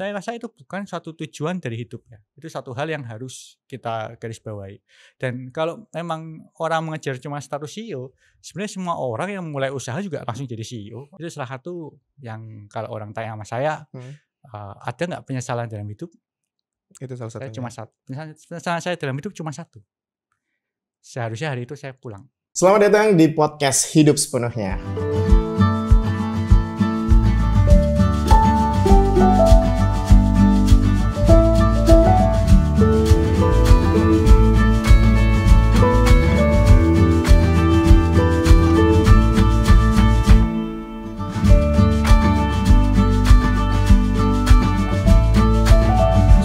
saya rasa itu bukan suatu tujuan dari hidup ya. Itu satu hal yang harus kita garis bawahi. Dan kalau memang orang mengejar cuma status CEO, sebenarnya semua orang yang mulai usaha juga langsung jadi CEO. Itu salah satu yang kalau orang tanya sama saya, ada nggak penyesalan dalam hidup? Itu salah Saya satunya. cuma satu. Penyesalan saya dalam hidup cuma satu. Seharusnya hari itu saya pulang. Selamat datang di podcast Hidup Sepenuhnya.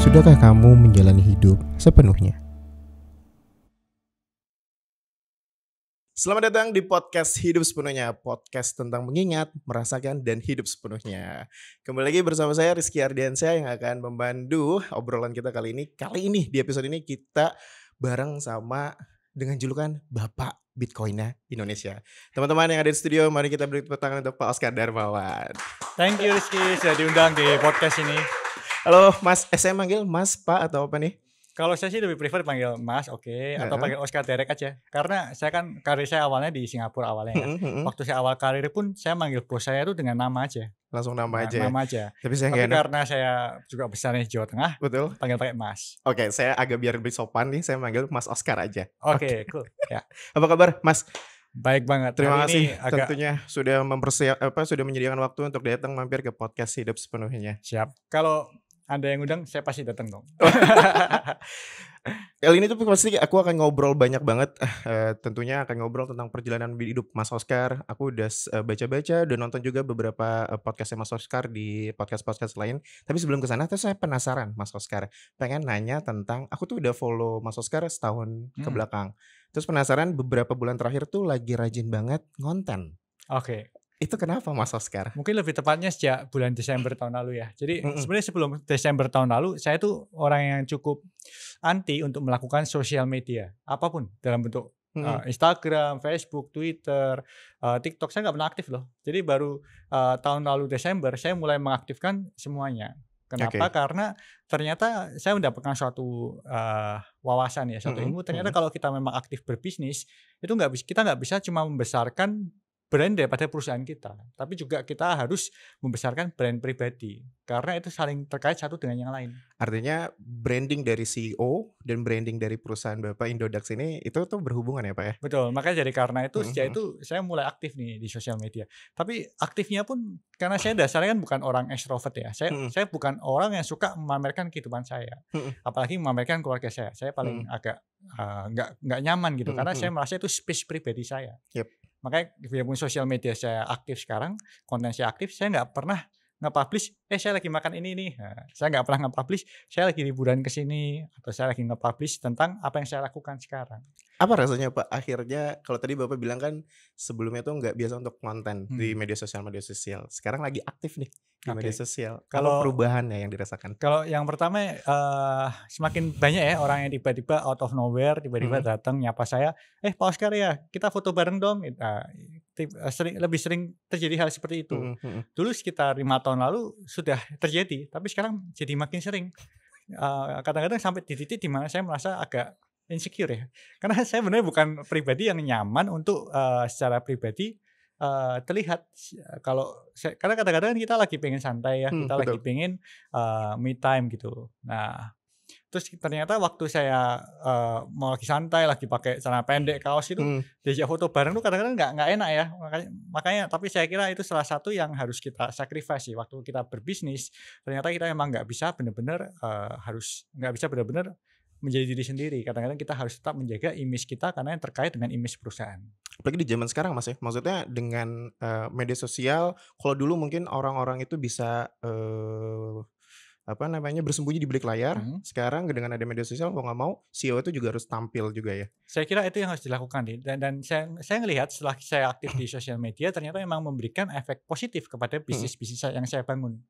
Sudahkah kamu menjalani hidup sepenuhnya? Selamat datang di podcast Hidup Sepenuhnya, podcast tentang mengingat, merasakan, dan hidup sepenuhnya. Kembali lagi bersama saya Rizky Ardiansyah yang akan membantu obrolan kita kali ini. Kali ini di episode ini kita bareng sama dengan julukan Bapak Bitcoinnya Indonesia. Teman-teman yang ada di studio, mari kita beri tepuk tangan untuk Pak Oscar Darmawan. Thank you Rizky sudah diundang di podcast ini. Halo Mas, saya manggil Mas, Pak atau apa nih? Kalau saya sih lebih prefer panggil Mas, atau panggil Oscar Derek aja. Karena saya kan karir saya awalnya di Singapura awalnya ya. Waktu saya awal karir pun saya manggil bos saya itu dengan nama aja. Langsung nama aja. Nama aja. Tapi saya karena saya juga besarnya di Jawa Tengah, betul. Panggil pakai Mas. Oke, saya agak biar lebih sopan nih, saya manggil Mas Oscar aja. Oke, cool. Ya. Apa kabar, Mas? Baik banget. Terima kasih tentunya sudah sudah menyediakan waktu untuk datang mampir ke podcast Hidup Sepenuhnya. Siap. Kalau Anda yang undang, saya pasti datang dong. Kali ini tuh pasti aku akan ngobrol banyak banget. Tentunya akan ngobrol tentang perjalanan hidup Mas Oscar. Aku udah baca-baca dan nonton juga beberapa podcastnya Mas Oscar di podcast-podcast lain. Tapi sebelum ke sana tuh saya penasaran Mas Oscar. Pengen nanya tentang, aku tuh udah follow Mas Oscar setahun ke belakang. Terus penasaran beberapa bulan terakhir tuh lagi rajin banget ngonten. Oke. Itu kenapa Mas Oscar? Mungkin lebih tepatnya sejak bulan Desember tahun lalu ya. Jadi sebenarnya sebelum Desember tahun lalu saya tuh orang yang cukup anti untuk melakukan sosial media apapun dalam bentuk Instagram, Facebook, Twitter, TikTok saya nggak pernah aktif loh. Jadi baru tahun lalu Desember saya mulai mengaktifkan semuanya. Kenapa? Karena ternyata saya mendapatkan suatu wawasan ya, suatu ilmu. Ternyata kalau kita memang aktif berbisnis itu kita nggak bisa cuma membesarkan brand daripada perusahaan kita, tapi juga kita harus membesarkan brand pribadi karena itu saling terkait satu dengan yang lain. Artinya branding dari CEO dan branding dari perusahaan Bapak Indodax ini itu tuh berhubungan ya Pak ya? Betul, makanya dari karena itu sejak itu saya mulai aktif nih di sosial media. Tapi aktifnya pun karena saya dasarnya kan bukan orang extrovert ya. Saya bukan orang yang suka memamerkan kehidupan saya, apalagi memamerkan keluarga saya. Saya paling agak nggak nyaman gitu karena saya merasa itu space pribadi saya. Makanya biarpun sosial media saya aktif sekarang, konten saya aktif, saya nggak pernah nge-publish, saya lagi makan ini nih. Nah, saya nggak pernah nge-publish, saya lagi liburan ke sini, atau saya lagi nge-publish tentang apa yang saya lakukan sekarang. Apa rasanya Pak akhirnya, kalau tadi Bapak bilang kan sebelumnya tuh nggak biasa untuk konten di media sosial. Sekarang lagi aktif nih di media sosial. Kalau perubahannya yang dirasakan? Kalau yang pertama semakin banyak ya orang yang tiba-tiba out of nowhere, tiba-tiba datang nyapa saya, Pak Oscar ya, kita foto bareng dong. Lebih sering terjadi hal seperti itu. Dulu sekitar 5 tahun lalu sudah terjadi, tapi sekarang jadi makin sering. Kadang-kadang sampai di titik di mana saya merasa agak insecure ya, karena saya benar bukan pribadi yang nyaman untuk secara pribadi terlihat karena kadang-kadang kita lagi pengen santai ya, kita lagi pengen me time gitu. Nah, terus ternyata waktu saya mau lagi santai, lagi pakai celana pendek, kaos itu diajak foto bareng tuh kadang-kadang nggak enak ya. Makanya tapi saya kira itu salah satu yang harus kita sacrifice waktu kita berbisnis. Ternyata kita memang nggak bisa benar-benar menjadi diri sendiri. Kadang-kadang kita harus tetap menjaga image kita karena yang terkait dengan image perusahaan. Apalagi di zaman sekarang Mas ya, maksudnya dengan media sosial, kalau dulu mungkin orang-orang itu bisa bersembunyi di balik layar. Sekarang dengan ada media sosial, mau nggak mau CEO itu juga harus tampil juga ya. Saya kira itu yang harus dilakukan nih. Dan saya ngelihat setelah saya aktif di sosial media, ternyata memang memberikan efek positif kepada bisnis-bisnis yang saya bangun.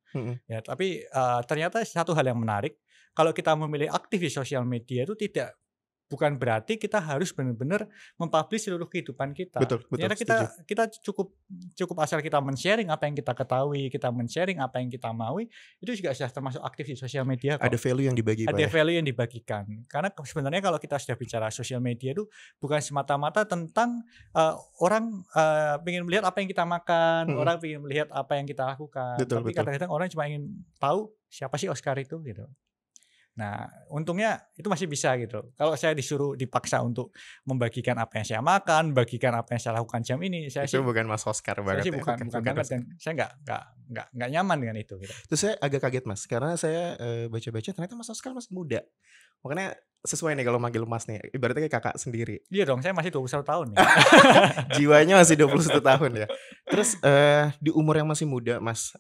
Ya, tapi ternyata satu hal yang menarik, kalau kita memilih aktif di sosial media itu tidak bukan berarti kita harus benar-benar mempublish seluruh kehidupan kita. Betul, Ternyata setuju. kita cukup asal kita men-sharing apa yang kita ketahui, kita men-sharing apa yang kita maui, itu juga sudah termasuk aktif di sosial media kok. Ada value yang dibagi, Pak, Ada ya? value yang dibagikan. Karena sebenarnya kalau kita sudah bicara sosial media itu bukan semata-mata tentang orang pengen melihat apa yang kita makan, Mhm. orang pengen melihat apa yang kita lakukan. Betul, Tapi betul. kadang-kadang orang cuma ingin tahu siapa sih Oscar itu gitu. Nah, untungnya itu masih bisa gitu. Kalau saya dipaksa untuk membagikan apa yang saya makan, bagikan apa yang saya lakukan jam ini, Itu bukan Mas Oscar saya banget sih ya? bukan Bukan banget, Oscar. dan saya nggak nyaman dengan itu gitu. Terus saya agak kaget, Mas, karena saya, baca-baca ternyata Mas Oscar masih muda. Makanya sesuai nih kalau manggil Mas nih, ibaratnya kayak kakak sendiri. Iya dong, saya masih 21 tahun nih. Jiwanya masih 21 tahun ya. Terus, di umur yang masih muda, Mas,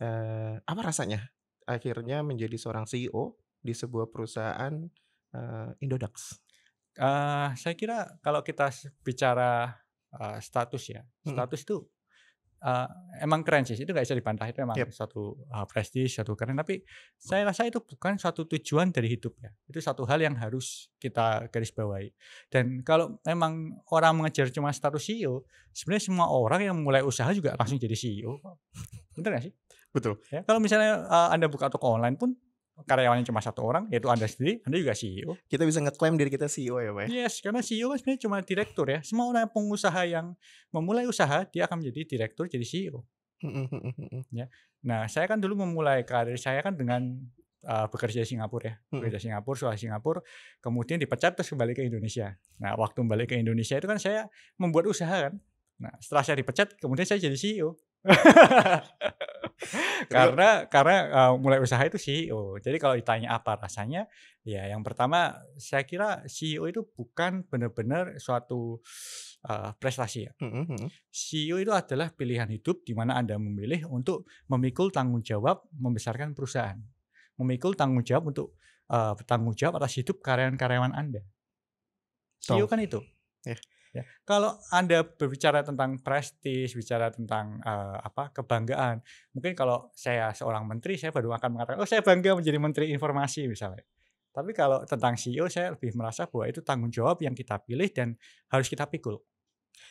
apa rasanya akhirnya menjadi seorang CEO di sebuah perusahaan, Indodax? Saya kira kalau kita bicara, status ya, Mhm. status itu, eee, emang keren sih, itu nggak bisa dibantah, itu emang Yap. suatu, prestis, suatu keren, tapi saya rasa itu bukan suatu tujuan dari hidup ya, itu satu hal yang harus kita garis bawahi. Dan kalau memang orang mengejar cuma status CEO, sebenarnya semua orang yang mulai usaha juga langsung jadi CEO kok. Bener nggak sih? Betul. Ya, kalau misalnya, Anda buka toko online pun karyawannya cuma 1 orang, yaitu Anda sendiri, Anda juga CEO. Kita bisa ngeklaim diri kita CEO ya, Pak, ya? Yes, karena CEO kan sebenarnya cuma direktur ya. Semua orang pengusaha yang memulai usaha, dia akan menjadi direktur, jadi CEO, Mhm, mhm, mhm. ya. Nah, saya kan dulu memulai karir saya kan dengan, bekerja di Singapura ya. Mhm. Bekerja di Singapura, sekolah di Singapura, kemudian dipecat terus kembali ke Indonesia. Nah, waktu balik ke Indonesia itu kan saya membuat usaha kan. Nah, setelah saya dipecat, kemudian saya jadi CEO. Tapi kok Karena, mulai usaha itu CEO. Jadi kalau ditanya apa rasanya, ya yang pertama saya kira CEO itu bukan benar-benar suatu, prestasi ya. mhm, mhm. CEO itu adalah pilihan hidup di mana Anda memilih untuk memikul tanggung jawab membesarkan perusahaan. Memikul tanggung jawab untuk, bertanggung jawab atas hidup karyawan-karyawan Anda. CEO Tong. kan itu. Ya. Ya, kalau Anda berbicara tentang prestis, bicara tentang, kebanggaan, mungkin kalau saya seorang menteri, saya baru akan mengatakan, "Oh, saya bangga menjadi menteri informasi," misalnya. Tapi kalau tentang CEO, saya lebih merasa bahwa itu tanggung jawab yang kita pilih dan harus kita pikul.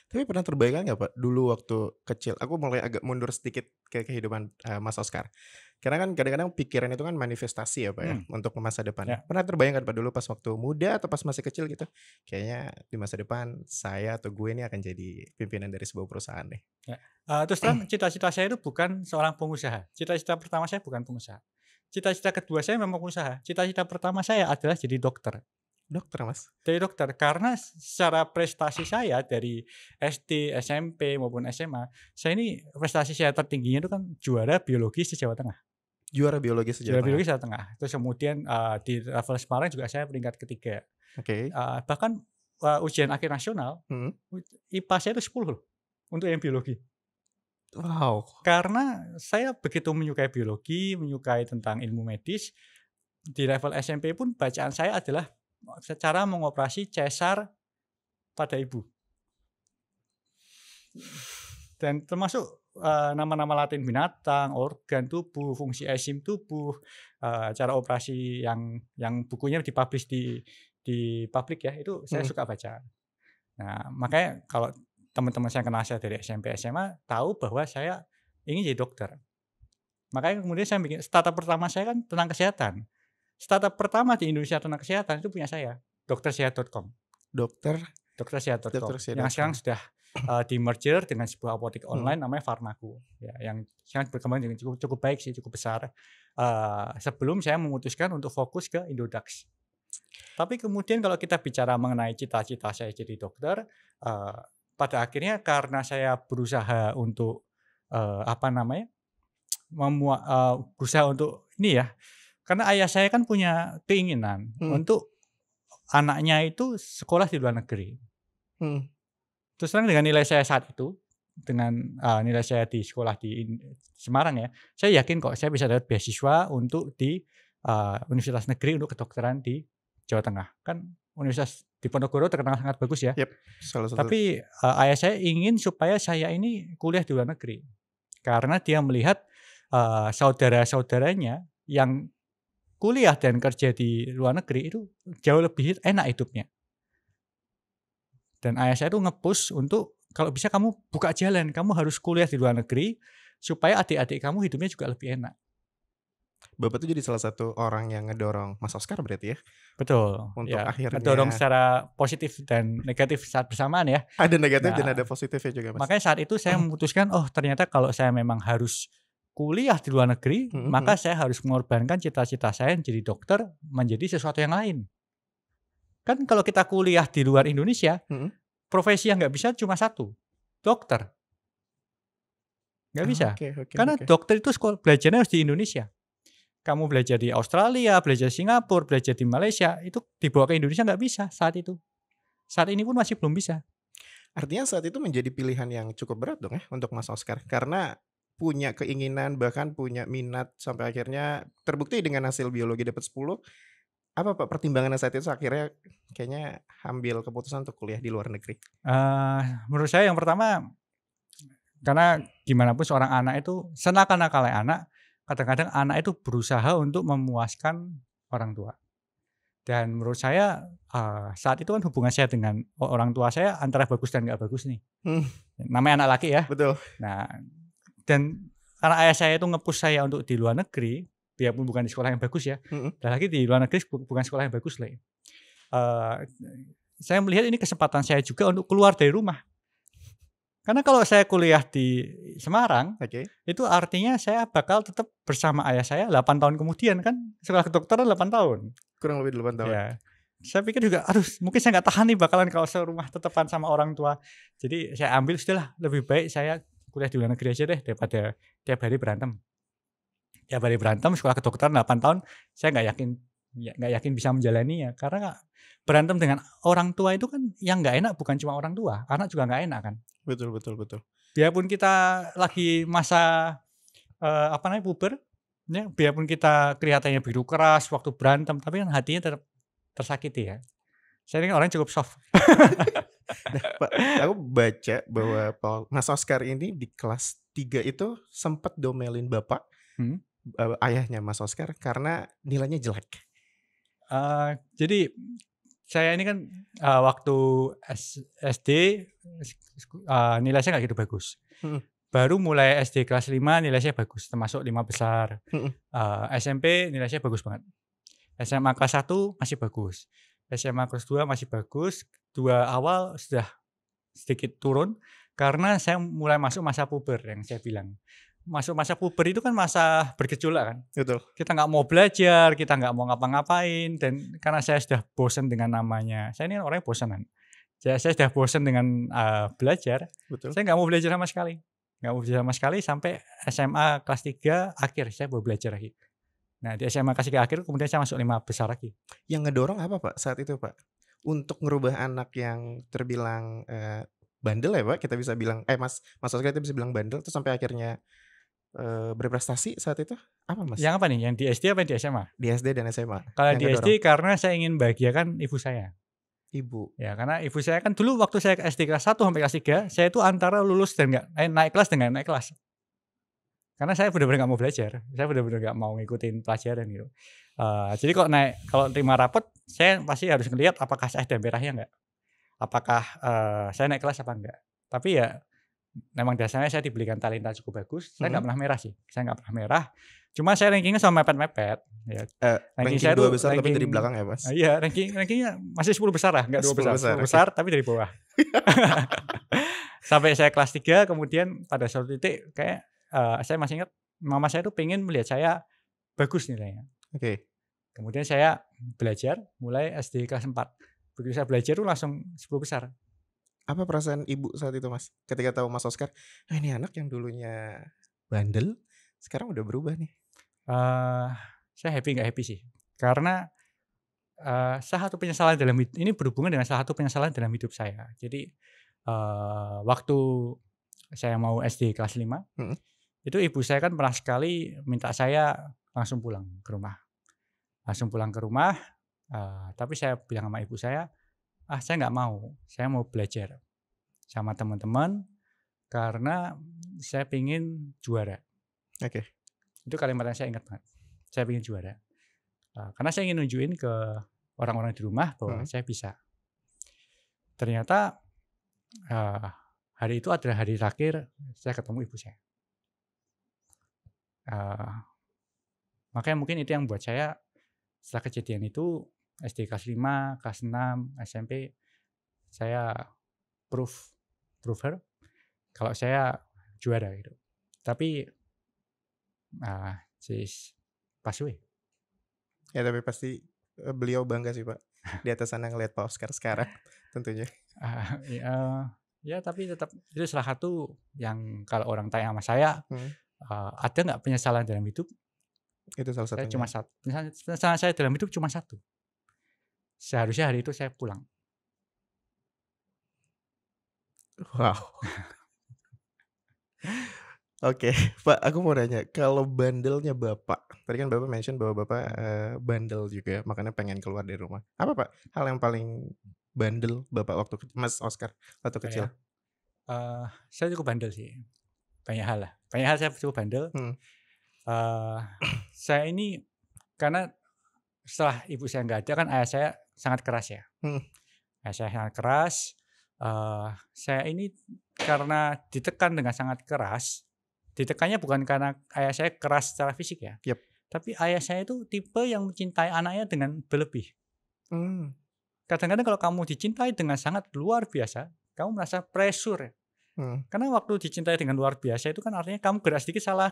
Tapi pernah terbayangkan nggak, Pak, dulu waktu kecil aku mulai agak mundur sedikit ke kehidupan, Mas Oscar. Karena kan kadang-kadang pikiran itu kan manifestasi ya, Pak, ya, Hmm, untuk masa depan. ya. Pernah terbayangkan, Pak, dulu pas waktu muda atau pas masih kecil gitu, kayaknya di masa depan saya atau gue ini akan jadi pimpinan dari sebuah perusahaan nih. Ya, terus terang cita-cita saya itu bukan seorang pengusaha. Cita-cita pertama saya bukan pengusaha. Cita-cita kedua saya memang pengusaha. Cita-cita pertama saya adalah jadi dokter. Dokter, Mas? Jadi dokter, karena secara prestasi saya dari SD, SMP maupun SMA, saya ini prestasi saya tertingginya itu kan juara biologi se-Jawa Tengah. Juara biologi se-Jawa Juara Tengah. biologi Jawa Tengah. Terus kemudian, di level Semarang juga saya peringkat ketiga. Oke. Bahkan, ujian akhir nasional, Mhm. IPA saya itu 10 loh, untuk yang biologi. Wow. Karena saya begitu menyukai biologi, menyukai tentang ilmu medis, di level SMP pun bacaan saya adalah secara mengoperasi cesar pada ibu. Dan termasuk, nama-nama latin binatang, organ tubuh, fungsi enzim tubuh, cara operasi yang bukunya di-publish di publik ya, itu saya Mhm. suka baca. Nah, makanya kalau teman-teman saya kenal saya dari SMP, SMA, tahu bahwa saya ingin jadi dokter. Makanya kemudian saya bikin startup pertama saya kan tentang kesehatan. Startup pertama di Indonesia tentang kesehatan itu punya saya, doktersehat.com. Dokter Doktersehat.com yang sekarang doktersehat.com. sudah, di-merger dengan sebuah apotek Mhm. online namanya Farmaku, ya, yang sangat berkembang dengan cukup cukup baik sih, cukup besar. Sebelum saya memutuskan untuk fokus ke Indodax. Tapi kemudian kalau kita bicara mengenai cita-cita saya jadi dokter, eee, pada akhirnya karena saya berusaha untuk, apa namanya, berusaha untuk ini ya, karena ayah saya kan punya keinginan Mhm, untuk anaknya itu sekolah di luar negeri. mhm. Terus terang dengan nilai saya saat itu, dengan, nilai saya di sekolah di Semarang ya, saya yakin kok saya bisa dapat beasiswa untuk di, universitas negeri untuk kedokteran di Jawa Tengah. Kan Universitas Diponegoro terkenal sangat bagus ya. Yap, salah satu. Tapi, ayah saya ingin supaya saya ini kuliah di luar negeri. Karena dia melihat, saudara-saudaranya yang kuliah dan kerja di luar negeri itu jauh lebih enak hidupnya. Dan ayah saya tuh nge-push untuk kalau bisa kamu buka jalan, kamu harus kuliah di luar negeri supaya adik-adik kamu hidupnya juga lebih enak. Bapak tuh jadi salah satu orang yang ngedorong Mas Oscar berarti ya? Betul, Untuk ya ngedorong akhirnya secara positif dan negatif saat bersamaan ya. ada negatif dan Nah, ada positifnya juga, Mas? makanya saat itu saya memutuskan, oh ternyata kalau saya memang harus kuliah di luar negeri, Mhm maka mhm. saya harus mengorbankan cita-cita saya menjadi dokter menjadi sesuatu yang lain. Kan kalau kita kuliah di luar Indonesia, Mhm. profesi yang nggak bisa cuma satu, dokter. Nggak bisa. Oke oke Karena oke. dokter itu belajarnya harus di Indonesia. Kamu belajar di Australia, belajar Singapura, belajar di Malaysia, itu dibawa ke Indonesia nggak bisa saat itu. Saat ini pun masih belum bisa. Artinya saat itu menjadi pilihan yang cukup berat dong ya untuk Mas Oscar? Karena punya keinginan, bahkan punya minat, sampai akhirnya terbukti dengan hasil biologi dapat 10. Apa Pak pertimbangannya saat itu akhirnya kayaknya ambil keputusan untuk kuliah di luar negeri? Menurut saya yang pertama, karena gimana pun seorang anak itu, senakal-nakalnya anak, kadang-kadang anak itu berusaha untuk memuaskan orang tua. Dan menurut saya, saat itu kan hubungan saya dengan orang tua saya antara bagus dan nggak bagus nih. Hmm, Namanya anak laki ya. betul. Nah, dan karena ayah saya itu nge-push saya untuk di luar negeri, biarpun bukan di sekolah yang bagus ya, Mhm. dan lagi di luar negeri bukan sekolah yang bagus Le. Eee, saya melihat ini kesempatan saya juga untuk keluar dari rumah. Karena kalau saya kuliah di Semarang, Oke. itu artinya saya bakal tetap bersama ayah saya 8 tahun kemudian kan, sekolah kedokteran 8 tahun. Kurang lebih 8 tahun. Ya, saya pikir juga, aduh mungkin saya nggak tahan nih bakalan kalau serumah tetepan sama orang tua. Jadi saya ambil sudahlah, lebih baik saya kuliah di luar negeri aja deh daripada tiap hari berantem. Tiap hari berantem sekolah kedokteran 8 tahun, saya nggak yakin bisa menjalaninya. Karena berantem dengan orang tua itu kan yang nggak enak bukan cuma orang tua, anak juga nggak enak kan. Betul betul betul. Biarpun kita lagi masa, apa namanya, puber, ya biarpun kita kelihatannya biru keras waktu berantem, tapi kan hatinya tetap tersakiti ya. Saya ini orang cukup soft. Nah Pak, aku baca bahwa Mas Oscar ini di kelas 3 itu sempat domelin Bapak, Mhm. ayahnya Mas Oscar karena nilainya jelek. Jadi saya ini kan, waktu SD nilai saya nggak gitu bagus. Mhm Baru mulai SD kelas 5 nilai saya bagus, termasuk 5 besar. mhm. SMP nilai saya bagus banget. SMA kelas 1 masih bagus. SMA kelas 2 masih bagus. 2 awal sudah sedikit turun karena saya mulai masuk masa puber yang saya bilang. Masuk masa puber itu kan masa bergejolak kan. Betul. Kita nggak mau belajar, kita nggak mau ngapa-ngapain, dan karena saya sudah bosan dengan namanya, saya ini kan orangnya bosanan. Saya sudah bosan dengan, belajar, Betul. saya nggak mau belajar sama sekali. Nggak mau belajar sama sekali sampai SMA kelas 3 akhir saya baru belajar lagi. Nah di SMA kelas 3 akhir kemudian saya masuk 5 besar lagi. Yang ngedorong apa Pak saat itu Pak? Untuk ngerubah anak yang terbilang, bandel ya Pak, kita bisa bilang Mas Oscar kita bisa bilang bandel, terus sampai akhirnya, berprestasi saat itu, apa Mas? Yang apa nih? Yang di SD apa yang di SMA? Di SD dan SMA Kalau yang di ngedorong? SD karena saya ingin membahagiakan ibu saya. Ibu. Ya karena ibu saya kan dulu waktu saya SD kelas 1 sampai kelas 3, saya itu antara lulus dan naik kelas dengan naik kelas. Karena saya benar-benar nggak mau belajar, saya benar-benar nggak mau ngikutin pelajaran gitu. Jadi kalau terima rapot, saya pasti harus ngelihat apakah saya ada merahnya nggak, apakah, saya naik kelas apa enggak. Tapi ya memang dasarnya saya diberikan talenta cukup bagus, saya nggak Mhm. pernah merah sih, saya nggak pernah merah. Cuma saya rankingnya sama mepet-mepet, ya. Ranking Ranking saya 2 tuh besar tapi dari ranking, belakang ya Mas? iya rankingnya masih 10 besar lah, nggak 2 10 besar, besar, 10 oke. besar tapi dari bawah. Sampai saya kelas 3 kemudian pada suatu titik kayak, saya masih ingat mama saya tuh pengen melihat saya bagus nilainya. Oke. Kemudian saya belajar mulai SD kelas 4. Begitu saya belajar tuh langsung 10 besar. Apa perasaan ibu saat itu Mas, ketika tahu Mas Oscar, "Ah ini anak yang dulunya bandel, sekarang udah berubah nih." Eee, saya happy nggak happy sih. Karena, salah satu penyesalan dalam ini berhubungan dengan salah satu penyesalan dalam hidup saya. Jadi, waktu saya mau SD kelas 5, Mhm. itu ibu saya kan pernah sekali minta saya langsung pulang ke rumah. Langsung pulang ke rumah, tapi saya bilang sama ibu saya, "Ah saya nggak mau, saya mau belajar sama teman-teman karena saya pengen juara." Oke. Itu kalimat yang saya ingat banget. Saya pengen juara. Karena saya ingin nunjukin ke orang-orang di rumah bahwa Mhm. saya bisa. Ternyata Hari itu adalah hari terakhir saya ketemu ibu saya. Makanya mungkin itu yang buat saya setelah kejadian itu SD kelas 5, kelas 6, SMP saya proof her kalau saya juara gitu. Tapi she's pass away. Ya tapi pasti beliau bangga sih Pak di atas sana ngelihat Pak Oscar sekarang tentunya. Ya tapi tetap itu salah satu yang kalau orang tanya sama saya, ada nggak penyesalan dalam hidup? Itu salah Saya satunya. cuma satu. Penyesalan saya dalam hidup cuma satu. Seharusnya hari itu saya pulang. Wow. Oke, Pak, aku mau nanya, kalau bandelnya Bapak, tadi kan Bapak mention bahwa Bapak bandel juga, makanya pengen keluar dari rumah. Apa Pak hal yang paling bandel Bapak waktu Mas Oscar waktu kecil? Saya cukup bandel sih. Banyak hal saya cukup bandel. Saya ini karena setelah ibu saya nggak ada kan ayah saya sangat keras ya. Ayah saya sangat keras. Saya ini karena ditekan dengan sangat keras. Ditekannya bukan karena ayah saya keras secara fisik ya. Yep. Tapi ayah saya itu tipe yang mencintai anaknya dengan berlebih. Kadang-kadang kalau kamu dicintai dengan sangat luar biasa, kamu merasa pressure. Karena waktu dicintai dengan luar biasa itu kan artinya kamu gerak sedikit salah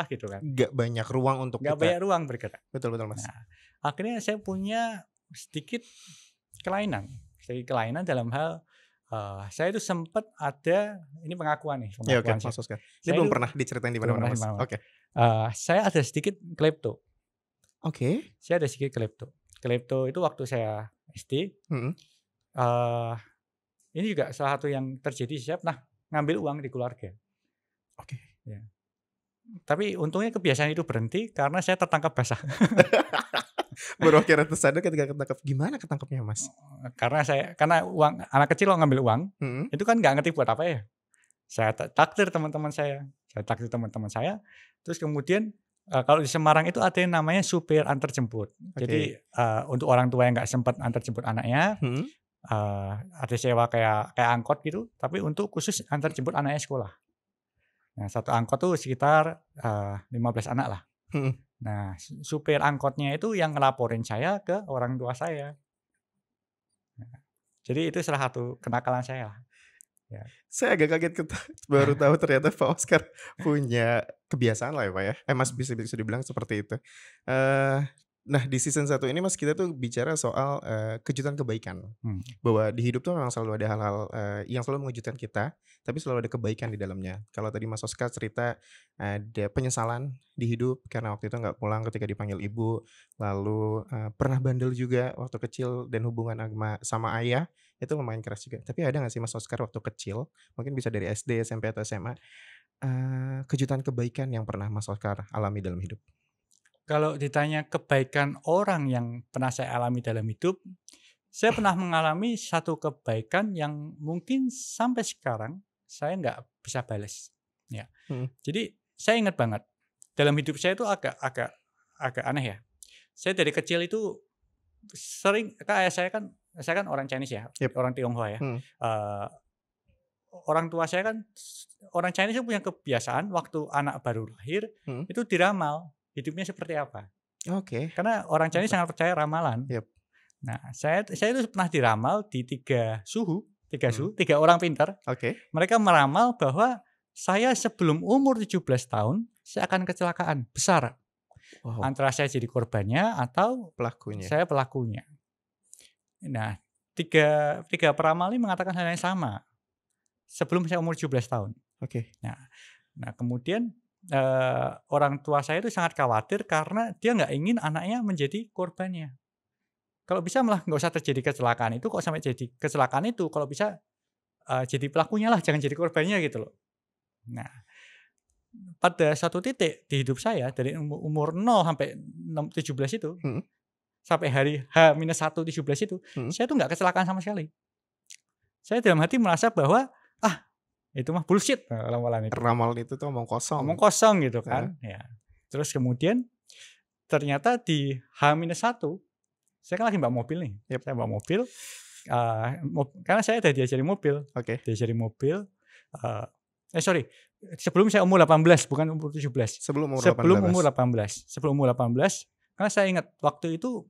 gitu kan. Gak banyak ruang untuk Gak banyak ruang bergerak. Betul Mas. Nah, akhirnya saya punya sedikit kelainan dalam hal saya itu sempat ada, ini pengakuan nih. Ya oke, Mas Oscar. Ini belum pernah diceritain di mana-mana Mas. Oke. Saya ada sedikit klepto. Oke. Saya ada sedikit klepto. Klepto itu waktu saya SD. Ini juga salah satu yang terjadi, saya pernah ngambil uang di keluarga. Oke. Ya. Tapi untungnya kebiasaan itu berhenti karena saya tertangkap basah. Baru akhirnya tersadar ketika ketangkap. Gimana ketangkapnya Mas? Karena uang anak kecil kalau ngambil uang, itu kan nggak ngerti buat apa ya. Saya takdir teman-teman saya. Terus kemudian kalau di Semarang itu ada yang namanya supir antar jemput. Jadi untuk orang tua yang nggak sempat antar jemput anaknya, ada sewa kayak angkot gitu, tapi untuk khusus antar jemput anaknya sekolah. Nah, satu angkot tuh sekitar 15 anak lah. Nah, supir angkotnya itu yang ngelaporin saya ke orang tua saya. Nah, jadi itu salah satu kenakalan saya lah. Ya. Saya agak kaget baru tahu ternyata Pak Oscar punya kebiasaan lah ya Pak ya. Mas bisa dibilang seperti itu. Nah di season 1 ini Mas kita tuh bicara soal kejutan kebaikan. Bahwa di hidup tuh memang selalu ada hal-hal yang selalu mengejutkan kita, tapi selalu ada kebaikan di dalamnya. Kalau tadi Mas Oscar cerita ada penyesalan di hidup karena waktu itu nggak pulang ketika dipanggil ibu, lalu pernah bandel juga waktu kecil dan hubungan sama ayah itu lumayan keras juga. Tapi ada nggak sih Mas Oscar waktu kecil, mungkin bisa dari SD, SMP atau SMA, kejutan kebaikan yang pernah Mas Oscar alami dalam hidup? Kalau ditanya kebaikan orang yang pernah saya alami dalam hidup, saya pernah mengalami satu kebaikan yang mungkin sampai sekarang saya nggak bisa balas. Ya. Jadi saya ingat banget dalam hidup saya itu agak aneh ya. Saya dari kecil itu sering, saya kan orang Chinese ya, orang Tionghoa ya. Orang tua saya kan orang Chinese punya kebiasaan waktu anak baru lahir itu diramal hidupnya seperti apa. Karena orang Chinese sangat percaya ramalan. Nah, saya itu pernah diramal di tiga orang pintar. Mereka meramal bahwa saya sebelum umur 17 tahun saya akan kecelakaan besar. Antara saya jadi korbannya atau saya pelakunya. Nah, tiga peramal ini mengatakan hal yang sama sebelum saya umur 17 tahun. Nah, kemudian orang tua saya itu sangat khawatir karena dia nggak ingin anaknya menjadi korbannya. Kalau bisa malah nggak usah terjadi kecelakaan itu, kok sampai jadi kecelakaan itu, kalau bisa jadi pelakunya lah, jangan jadi korbannya gitu loh. Nah, pada satu titik di hidup saya dari umur 0 sampai 17 itu, sampai hari H-1 17 itu, saya tuh nggak kecelakaan sama sekali. Saya dalam hati merasa bahwa itu mah bullshit ramalan itu. Ramalan itu tuh omong kosong. Omong kosong gitu kan. Ya. Terus kemudian ternyata di H-1 saya kan lagi bawa mobil nih. Saya bawa mobil, karena saya udah diajari mobil. Oke. Diajari mobil, sebelum saya umur 18 bukan umur 17. Sebelum umur Sebelum 18. umur 18. Sebelum umur 18, karena saya ingat waktu itu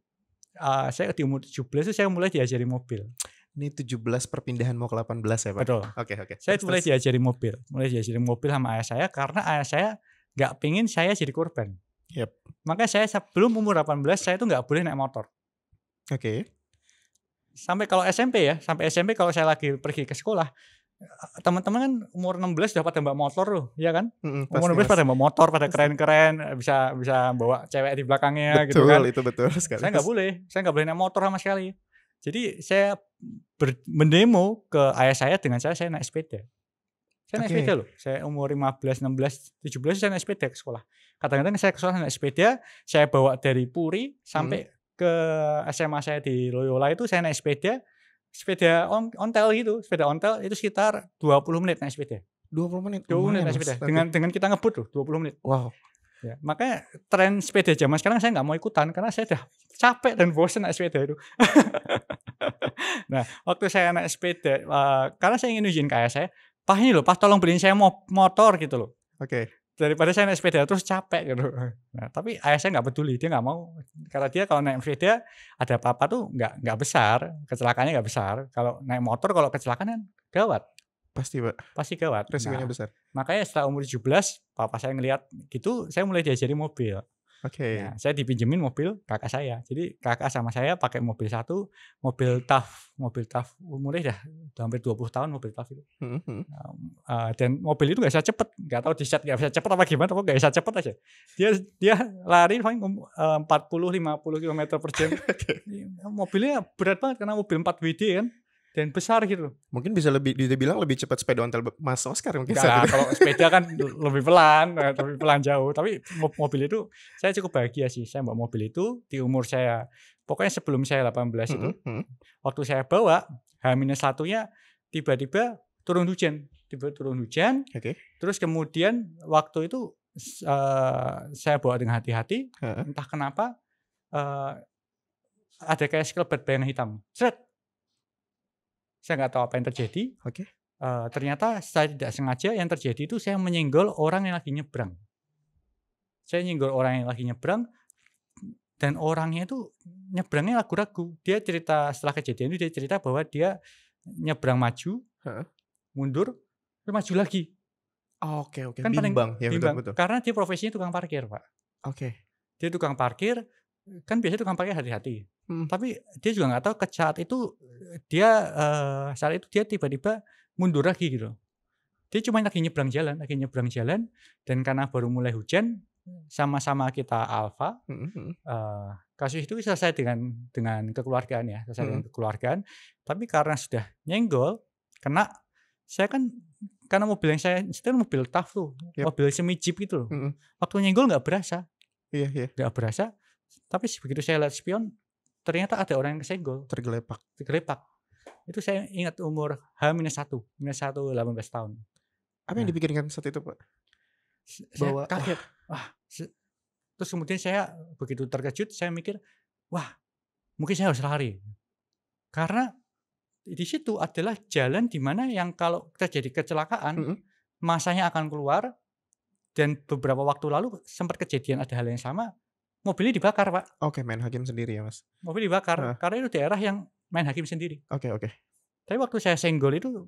saya di umur 17 itu saya mulai diajari mobil. Ini 17 perpindahan mau ke 18 ya Pak? Betul. Oke. Saya mulai diajari mobil. Mulai diajari mobil sama ayah saya karena ayah saya nggak pingin saya jadi korban. Yep. Makanya saya sebelum umur 18 saya tuh nggak boleh naik motor. Oke. Sampai kalau SMP ya, sampai SMP kalau saya lagi pergi ke sekolah, teman-teman kan umur 16 udah pada bawa motor loh, ya kan? Umur 16 pada bawa motor, pada keren-keren, bisa bawa cewek di belakangnya gitu kan. Betul, itu betul sekali. Saya nggak boleh naik motor sama sekali. Jadi saya mendemo ke ayah saya dengan saya naik sepeda. Saya naik sepeda loh. Saya umur 15, 16, 17 saya naik sepeda ke sekolah. Kadang-kadang saya ke sekolah naik sepeda, saya bawa dari Puri sampai ke SMA saya di Loyola itu saya naik sepeda ontel gitu. Sepeda ontel itu sekitar 20 menit naik sepeda. 20 menit? 20 menit naik sepeda. Dengan kita ngebut loh 20 menit. Wow. Ya, makanya tren sepeda zaman sekarang saya nggak mau ikutan karena saya udah capek dan bosan naik sepeda itu. Nah, waktu saya naik sepeda, karena saya ingin ujiin ke ayah saya, Pak ini loh, Pak tolong beliin saya motor gitu loh. Oke. Daripada saya naik sepeda terus capek gitu. Nah, tapi ayah saya nggak peduli, dia nggak mau. Karena dia kalau naik sepeda ada apa-apa tuh nggak besar, kecelakaannya nggak besar. Kalau naik motor kalau kecelakaan kan gawat. Pasti Pak. Pasti gawat. Resikonya besar. Makanya setelah umur 17, papa saya ngelihat gitu, saya mulai diajari mobil. Oke. Nah, saya dipinjemin mobil kakak saya. Jadi kakak sama saya pakai mobil satu, mobil TAF umurnya udah hampir 20 tahun mobil TAF itu. Dan mobil itu nggak bisa cepet, nggak tahu di set nggak bisa cepet apa gimana, tapi nggak bisa cepet aja. Dia lari paling 40-50 km per jam. Mobilnya berat banget karena mobil 4 WD kan. Dan besar gitu. Mungkin bisa dibilang lebih cepat sepeda ontel Mas Oscar mungkin. Enggak, kalau sepeda kan lebih pelan jauh. Tapi mobil itu saya cukup bahagia sih. Saya bawa mobil itu di umur saya, pokoknya sebelum saya 18 itu. Waktu saya bawa, H-1-nya tiba-tiba turun hujan. Oke. Terus kemudian waktu itu saya bawa dengan hati-hati. Entah kenapa ada kayak sekelebat bayangan hitam. Seret. Saya nggak tahu apa yang terjadi. Oke. Ternyata saya tidak sengaja yang terjadi itu saya menyenggol orang yang lagi nyebrang. Saya nyenggol orang yang lagi nyebrang dan orangnya itu nyebrangnya ragu-ragu. Dia cerita setelah kejadian itu dia cerita bahwa dia nyebrang maju, mundur, terus maju lagi. Oke. Kan Bimbang. Ya, betul. Karena dia profesinya tukang parkir, Pak. Oke. Dia tukang parkir. Kan biasanya tukang parkir hati-hati. Tapi dia juga nggak tahu saat itu dia tiba-tiba mundur lagi gitu. Dia cuma lagi nyebrang jalan dan karena baru mulai hujan, sama-sama kita alfa. Kasus itu selesai dengan kekeluargaan ya, dengan kekeluargaan. Tapi karena sudah nyenggol, kena, saya kan karena mobil yang saya setel mobil TAF tuh, mobil semi jeep gitu loh. Waktu nyenggol nggak berasa. Iya. Nggak berasa. Tapi begitu saya lihat spion, ternyata ada orang yang kesenggol. Tergelepak. Itu saya ingat umur H-1, 18 tahun. Apa yang dipikirkan saat itu, Pak? Saya kaget. Terus kemudian saya begitu terkejut, saya mikir, mungkin saya harus lari. Karena di situ adalah jalan di mana yang kalau terjadi kecelakaan, masanya akan keluar, dan beberapa waktu lalu sempat kejadian ada hal yang sama, mobilnya dibakar, Pak. Oke, main hakim sendiri ya, Mas? Mobil dibakar, karena itu daerah yang main hakim sendiri. Oke. Tapi waktu saya senggol itu,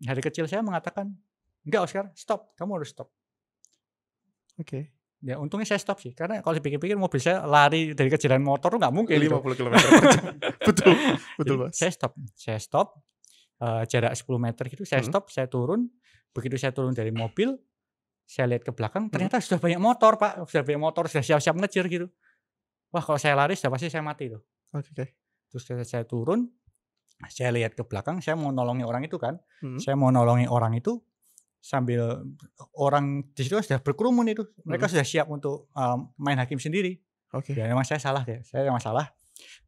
hari kecil saya mengatakan, enggak Oscar, stop, kamu harus stop. Oke. Ya untungnya saya stop sih, karena kalau dipikir-pikir mobil saya lari dari kejaran motor nggak mungkin. 50 km per jam. Betul Mas. Saya stop, jarak 10 meter gitu, saya stop, saya turun. Begitu saya turun dari mobil, saya lihat ke belakang, ternyata sudah banyak motor, Pak. Sudah banyak motor, sudah siap-siap ngejar gitu. Wah, kalau saya lari, sudah pasti saya mati tuh. Oke. Terus saya turun, saya lihat ke belakang, saya mau nolongi orang itu kan. Saya mau nolongi orang itu, sambil orang di situ sudah berkerumun itu. Mereka sudah siap untuk main hakim sendiri. Oke. Ya memang saya salah ya, saya yang masalah.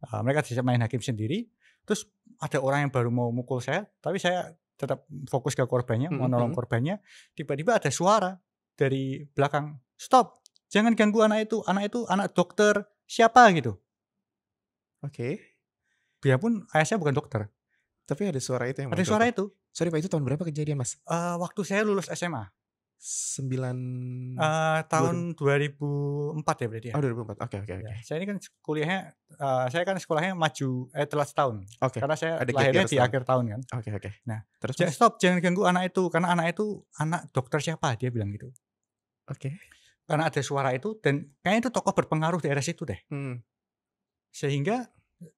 Mereka sudah main hakim sendiri. Terus ada orang yang baru mau mukul saya, tapi saya tetap fokus ke korbannya, mau nolong korbannya. Tiba-tiba ada suara dari belakang, stop, jangan ganggu anak itu anak dokter siapa gitu. Oke. Biarpun ayah saya bukan dokter, Tapi ada suara itu yang Ada muncul suara tuh. itu. Sorry Pak, itu tahun berapa kejadian Mas? Waktu saya lulus SMA. 2000. Tahun 2004 ya berarti ya? Oh 2004, oke. Ya, saya ini kan kuliahnya, saya kan sekolahnya telat setahun. Oke, Karena saya ada gap lahirnya year di setahun. akhir tahun kan. Oke. Nah, Terus Mas? stop, jangan ganggu anak itu, karena anak itu anak dokter siapa, dia bilang gitu. Oke. Karena ada suara itu dan kayaknya itu tokoh berpengaruh daerah situ deh. Sehingga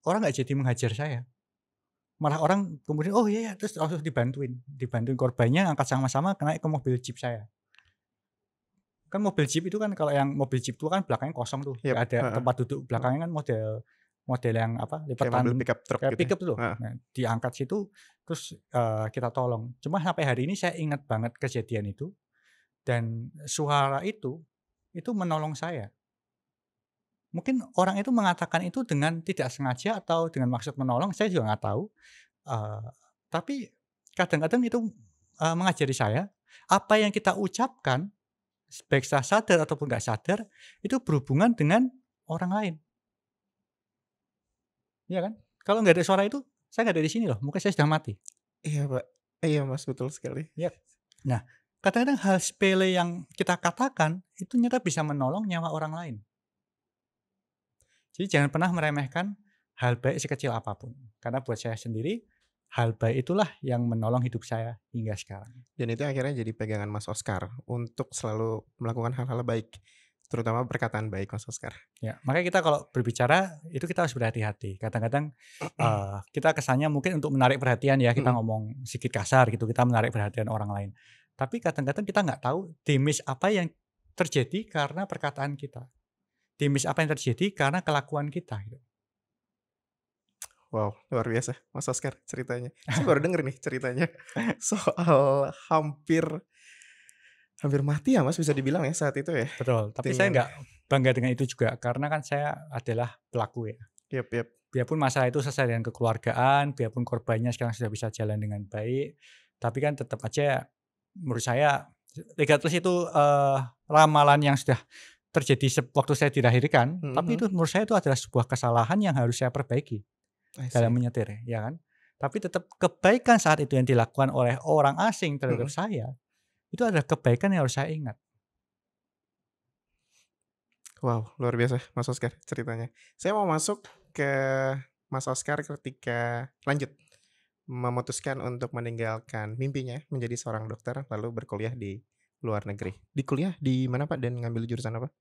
orang nggak jadi menghajar saya. Malah orang kemudian, oh iya, terus langsung dibantuin korbannya angkat sama-sama naik ke mobil jeep saya. Kan mobil jeep itu kan kalau yang mobil jeep itu kan belakangnya kosong tuh, nggak ada tempat duduk, belakangnya kan model yang apa, Kayak lipatan mobil pickup truck kayak gitu. pickup tuh loh. Nah, diangkat situ terus kita tolong. Cuma sampai hari ini saya ingat banget kejadian itu dan suara itu menolong saya. Mungkin orang itu mengatakan itu dengan tidak sengaja atau dengan maksud menolong, saya juga nggak tahu. Tapi kadang-kadang itu mengajari saya apa yang kita ucapkan baik sadar ataupun nggak sadar itu berhubungan dengan orang lain. Iya kan? Kalau nggak ada suara itu, saya nggak ada di sini loh. Mungkin saya sudah mati. Iya Pak. Iya Mas, betul sekali. Ya. Nah, kadang-kadang hal sepele yang kita katakan itu ternyata bisa menolong nyawa orang lain. Jadi jangan pernah meremehkan hal baik sekecil apapun. Karena buat saya sendiri, hal baik itulah yang menolong hidup saya hingga sekarang. Dan itu akhirnya jadi pegangan Mas Oskar untuk selalu melakukan hal-hal baik, terutama perkataan baik Mas Oskar. Ya, makanya kita kalau berbicara itu kita harus berhati-hati. Kadang-kadang kita kesannya mungkin untuk menarik perhatian ya, kita ngomong sedikit kasar gitu, kita menarik perhatian orang lain. Tapi kadang-kadang kita nggak tahu damage apa yang terjadi karena perkataan kita. Damage apa yang terjadi karena kelakuan kita gitu. Wow, luar biasa Mas Oskar ceritanya. Saya baru denger nih ceritanya soal hampir mati ya Mas, bisa dibilang ya saat itu ya. Betul, tapi saya nggak bangga dengan itu juga karena kan saya adalah pelaku ya. Yap. Biarpun masalah itu selesai dengan kekeluargaan, biarpun korbannya sekarang sudah bisa jalan dengan baik, tapi kan tetap aja menurut saya regardless itu ramalan yang sudah terjadi waktu saya dilahirkan, tapi itu menurut saya itu adalah sebuah kesalahan yang harus saya perbaiki dalam menyetir, ya kan? Tapi tetap kebaikan saat itu yang dilakukan oleh orang asing terhadap saya, itu adalah kebaikan yang harus saya ingat. Wow, luar biasa Mas Oskar ceritanya. Saya mau masuk ke Mas Oskar ketika memutuskan untuk meninggalkan mimpinya menjadi seorang dokter lalu berkuliah di luar negeri. Di kuliah di mana Pak dan ngambil jurusan apa?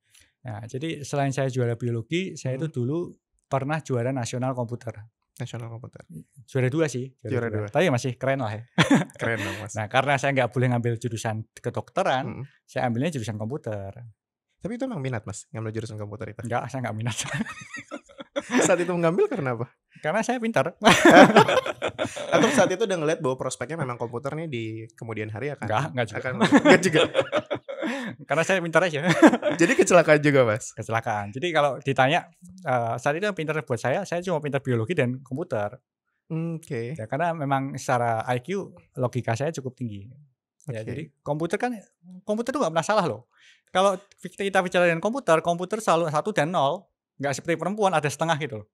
Nah, jadi selain saya juara biologi, saya itu dulu pernah juara nasional komputer. Nasional komputer. Juara 2 sih. Juara 2. Tapi masih keren lah ya. Keren dong Mas. Nah, karena saya nggak boleh ngambil jurusan kedokteran, saya ambilnya jurusan komputer. Tapi itu emang minat Mas ngambil jurusan komputer itu? Enggak, saya nggak minat. Saat itu mengambil karena apa? Karena saya pintar. Atau saat itu udah ngeliat bahwa prospeknya memang komputer nih di kemudian hari akan enggak juga. Enggak juga. Karena saya pintar aja. Jadi kecelakaan juga Mas? Kecelakaan. Jadi kalau ditanya saat itu yang pintar buat saya cuma pintar biologi dan komputer. Oke. Ya, karena memang secara IQ logika saya cukup tinggi. Ya, jadi komputer tuh nggak pernah salah loh. Kalau kita bicara dengan komputer selalu 1 dan 0. Nggak seperti perempuan ada setengah gitu loh.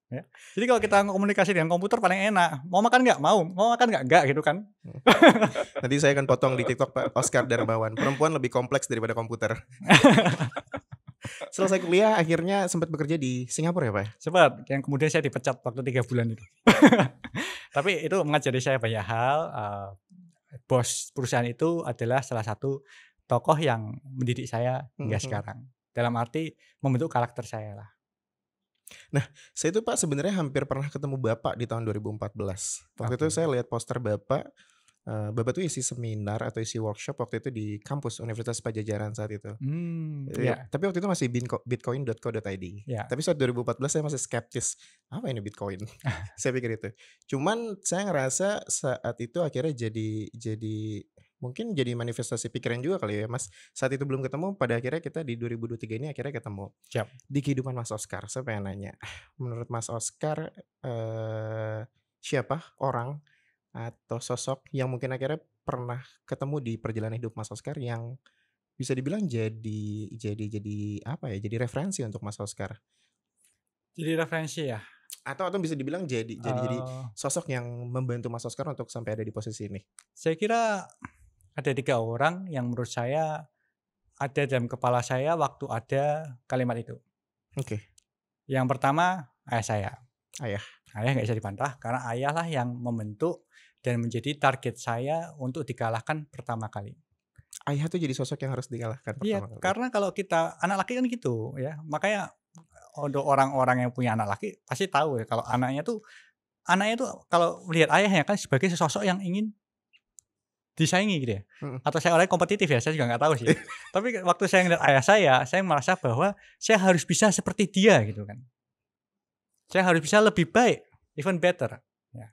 Ya. Jadi kalau kita komunikasi dengan komputer paling enak. Mau makan nggak? Mau makan nggak? Nggak gitu kan. Nanti saya akan potong di TikTok Pak Oskar Darmawan. Perempuan lebih kompleks daripada komputer. Selesai kuliah akhirnya sempat bekerja di Singapura ya Pak? Sempat. Yang kemudian saya dipecat waktu 3 bulan itu. Tapi itu mengajari saya banyak hal. Bos perusahaan itu adalah salah satu tokoh yang mendidik saya hingga sekarang. Dalam arti membentuk karakter saya lah. Nah, saya itu Pak sebenarnya hampir pernah ketemu Bapak di tahun 2014. Waktu itu saya lihat poster Bapak. Bapak tuh isi seminar atau isi workshop waktu itu di kampus Universitas Padjadjaran saat itu. Tapi waktu itu masih bitcoin.co.id. Tapi saat 2014 saya masih skeptis. Apa ini Bitcoin? Saya pikir itu. Cuman saya ngerasa saat itu akhirnya jadi mungkin jadi manifestasi pikiran juga kali ya Mas. Saat itu belum ketemu, pada akhirnya kita di 2023 ini akhirnya ketemu. Di kehidupan Mas Oskar, saya pengen nanya. Menurut Mas Oskar, siapa orang atau sosok yang mungkin akhirnya pernah ketemu di perjalanan hidup Mas Oskar yang bisa dibilang jadi apa ya? Jadi referensi untuk Mas Oskar. Jadi referensi ya. Atau bisa dibilang jadi Eee, sosok yang membantu Mas Oscar untuk sampai ada di posisi ini? saya kira ada 3 orang yang menurut saya ada dalam kepala saya waktu ada kalimat itu. Oke, Yang pertama, ayah saya. ayah. Ayah nggak bisa dibantah karena ayahlah yang membentuk dan menjadi target saya untuk dikalahkan pertama kali. Ayah tuh jadi sosok yang harus dikalahkan Iya, pertama kali. karena kalau kita anak laki kan gitu ya, makanya untuk orang-orang yang punya anak laki pasti tahu ya kalau anaknya tuh kalau melihat ayahnya kan sebagai sosok yang ingin disaingi gitu ya, Mhm. atau saya orangnya kompetitif ya, saya juga nggak tahu sih. Tapi waktu saya ngelihat ayah saya merasa bahwa saya harus bisa seperti dia gitu kan. Saya harus bisa lebih baik, even better. Ya,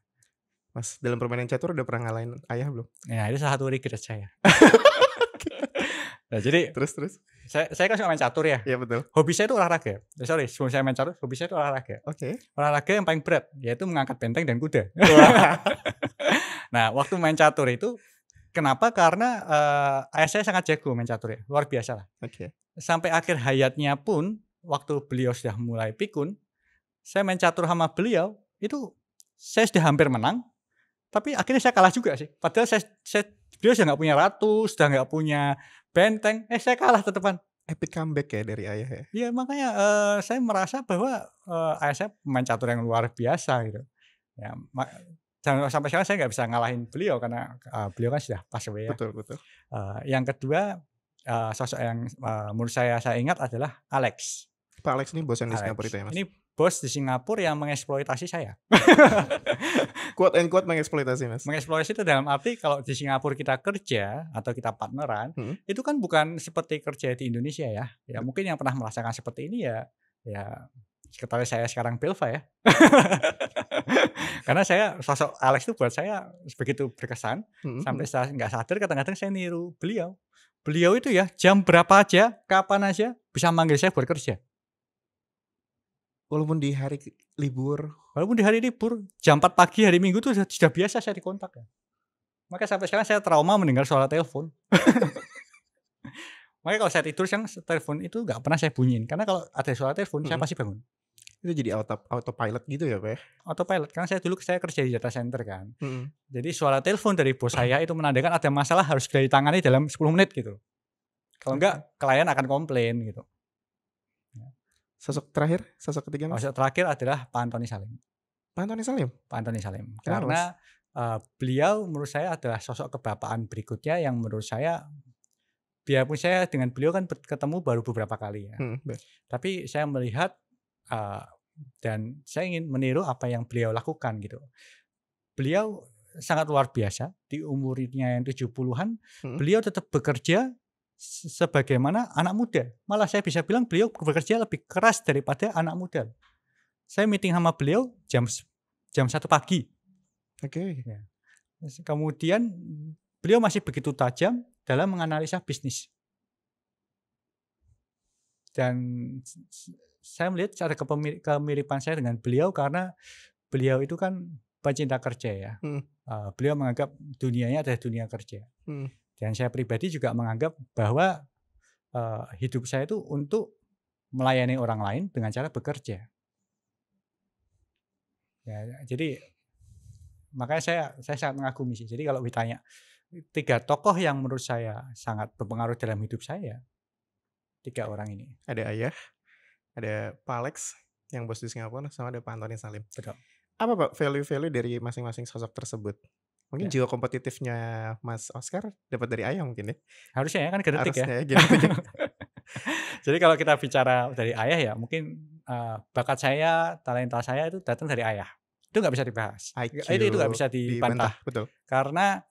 Mas, dalam permainan catur udah pernah ngalahin ayah belum? ya itu salah satu regret saya. Nah jadi Terus? saya kan suka main catur ya, Iya betul. hobi saya itu olahraga. Sorry, sebelum saya main catur, hobi saya itu olahraga. Oke. Olahraga yang paling berat, yaitu mengangkat benteng dan kuda. Wah. Nah, waktu main catur itu kenapa? Karena, ayah saya sangat jago main catur ya, luar biasa lah. Oke. Sampai akhir hayatnya pun, waktu beliau sudah mulai pikun, saya main catur sama beliau, itu saya sudah hampir menang, tapi akhirnya saya kalah juga sih. Padahal beliau sudah nggak punya ratu, sudah nggak punya benteng, saya kalah tetepan. Epic comeback ya dari ayah ya? Iya makanya, saya merasa bahwa, ayah saya pemain catur yang luar biasa gitu. Ya dan sampai sekarang saya nggak bisa ngalahin beliau karena, beliau kan sudah pass away ya. Betul. Yang kedua, sosok yang, menurut saya ingat adalah Alex. Pak Alex ini bos yang di Singapura itu Alex, ya, Mas? ini bos di Singapura yang mengeksploitasi saya. Quote and quote mengeksploitasi, Mas? Mengeksploitasi itu dalam arti kalau di Singapura kita kerja atau kita partneran, Mhm. itu kan bukan seperti kerja di Indonesia ya. Ya mungkin yang pernah merasakan seperti ini ya sekretaris saya sekarang Belva ya. Karena sosok Alex itu buat saya begitu berkesan, sampai Mhm. saya nggak sadar kadang-kadang saya niru beliau. Beliau itu ya jam berapa aja, kapan aja bisa manggil saya buat kerja. Walaupun di hari libur. Walaupun di hari libur, jam 4 pagi hari Minggu tuh sudah biasa saya dikontak ya. Makanya sampai sekarang saya trauma mendengar suara telepon. Makanya kalau saya tidur telepon itu nggak pernah saya bunyiin, karena kalau ada suara telepon saya Mhm. pasti bangun. Itu jadi autopilot gitu ya, Pak, ya? Autopilot, karena saya kerja di data center kan. Mhm. Jadi suara telepon dari bos saya itu menandakan ada masalah harus segera ditangani dalam 10 menit gitu. Kalau Oke. enggak klien akan komplain gitu. Sosok terakhir, sosok ketiga, Mas? Sosok terakhir adalah Pak Antoni Salim. Pak Antoni Salim? Pak Antoni Salim. Kenapa, Mas? Karena, beliau menurut saya adalah sosok kebapaan berikutnya yang menurut saya biarpun saya dengan beliau kan ketemu baru beberapa kali ya. Tapi saya melihat, dan saya ingin meniru apa yang beliau lakukan gitu. Beliau sangat luar biasa di umurnya yang 70-an, beliau tetap bekerja sebagaimana anak muda. Malah saya bisa bilang beliau bekerja lebih keras daripada anak muda. Saya meeting sama beliau jam 1 pagi. Oke. Ya. Kemudian beliau masih begitu tajam dalam menganalisa bisnis. Dan saya melihat cara kemiripan saya dengan beliau karena beliau itu kan pecinta kerja ya. Beliau menganggap dunianya adalah dunia kerja. Dan saya pribadi juga menganggap bahwa hidup saya itu untuk melayani orang lain dengan cara bekerja. Ya, jadi makanya saya sangat mengagumi sih. Jadi kalau ditanya 3 tokoh yang menurut saya sangat berpengaruh dalam hidup saya, 3 orang ini. Ada ayah, ada Pak Alex yang bos di Singapura, sama ada Pak Antoni Salim. Betul. Apa, Pak, value-value dari masing-masing sosok tersebut? Mungkin Ya. jiwa kompetitifnya Mas Oscar dapat dari ayah mungkin ya? Harusnya ya kan genetik ya. Harusnya ya genetik. Jadi kalau kita bicara dari ayah ya mungkin bakat saya, talenta saya itu datang dari ayah. Itu nggak bisa dibahas. IQ Itu nggak bisa dibantah. betul. Karena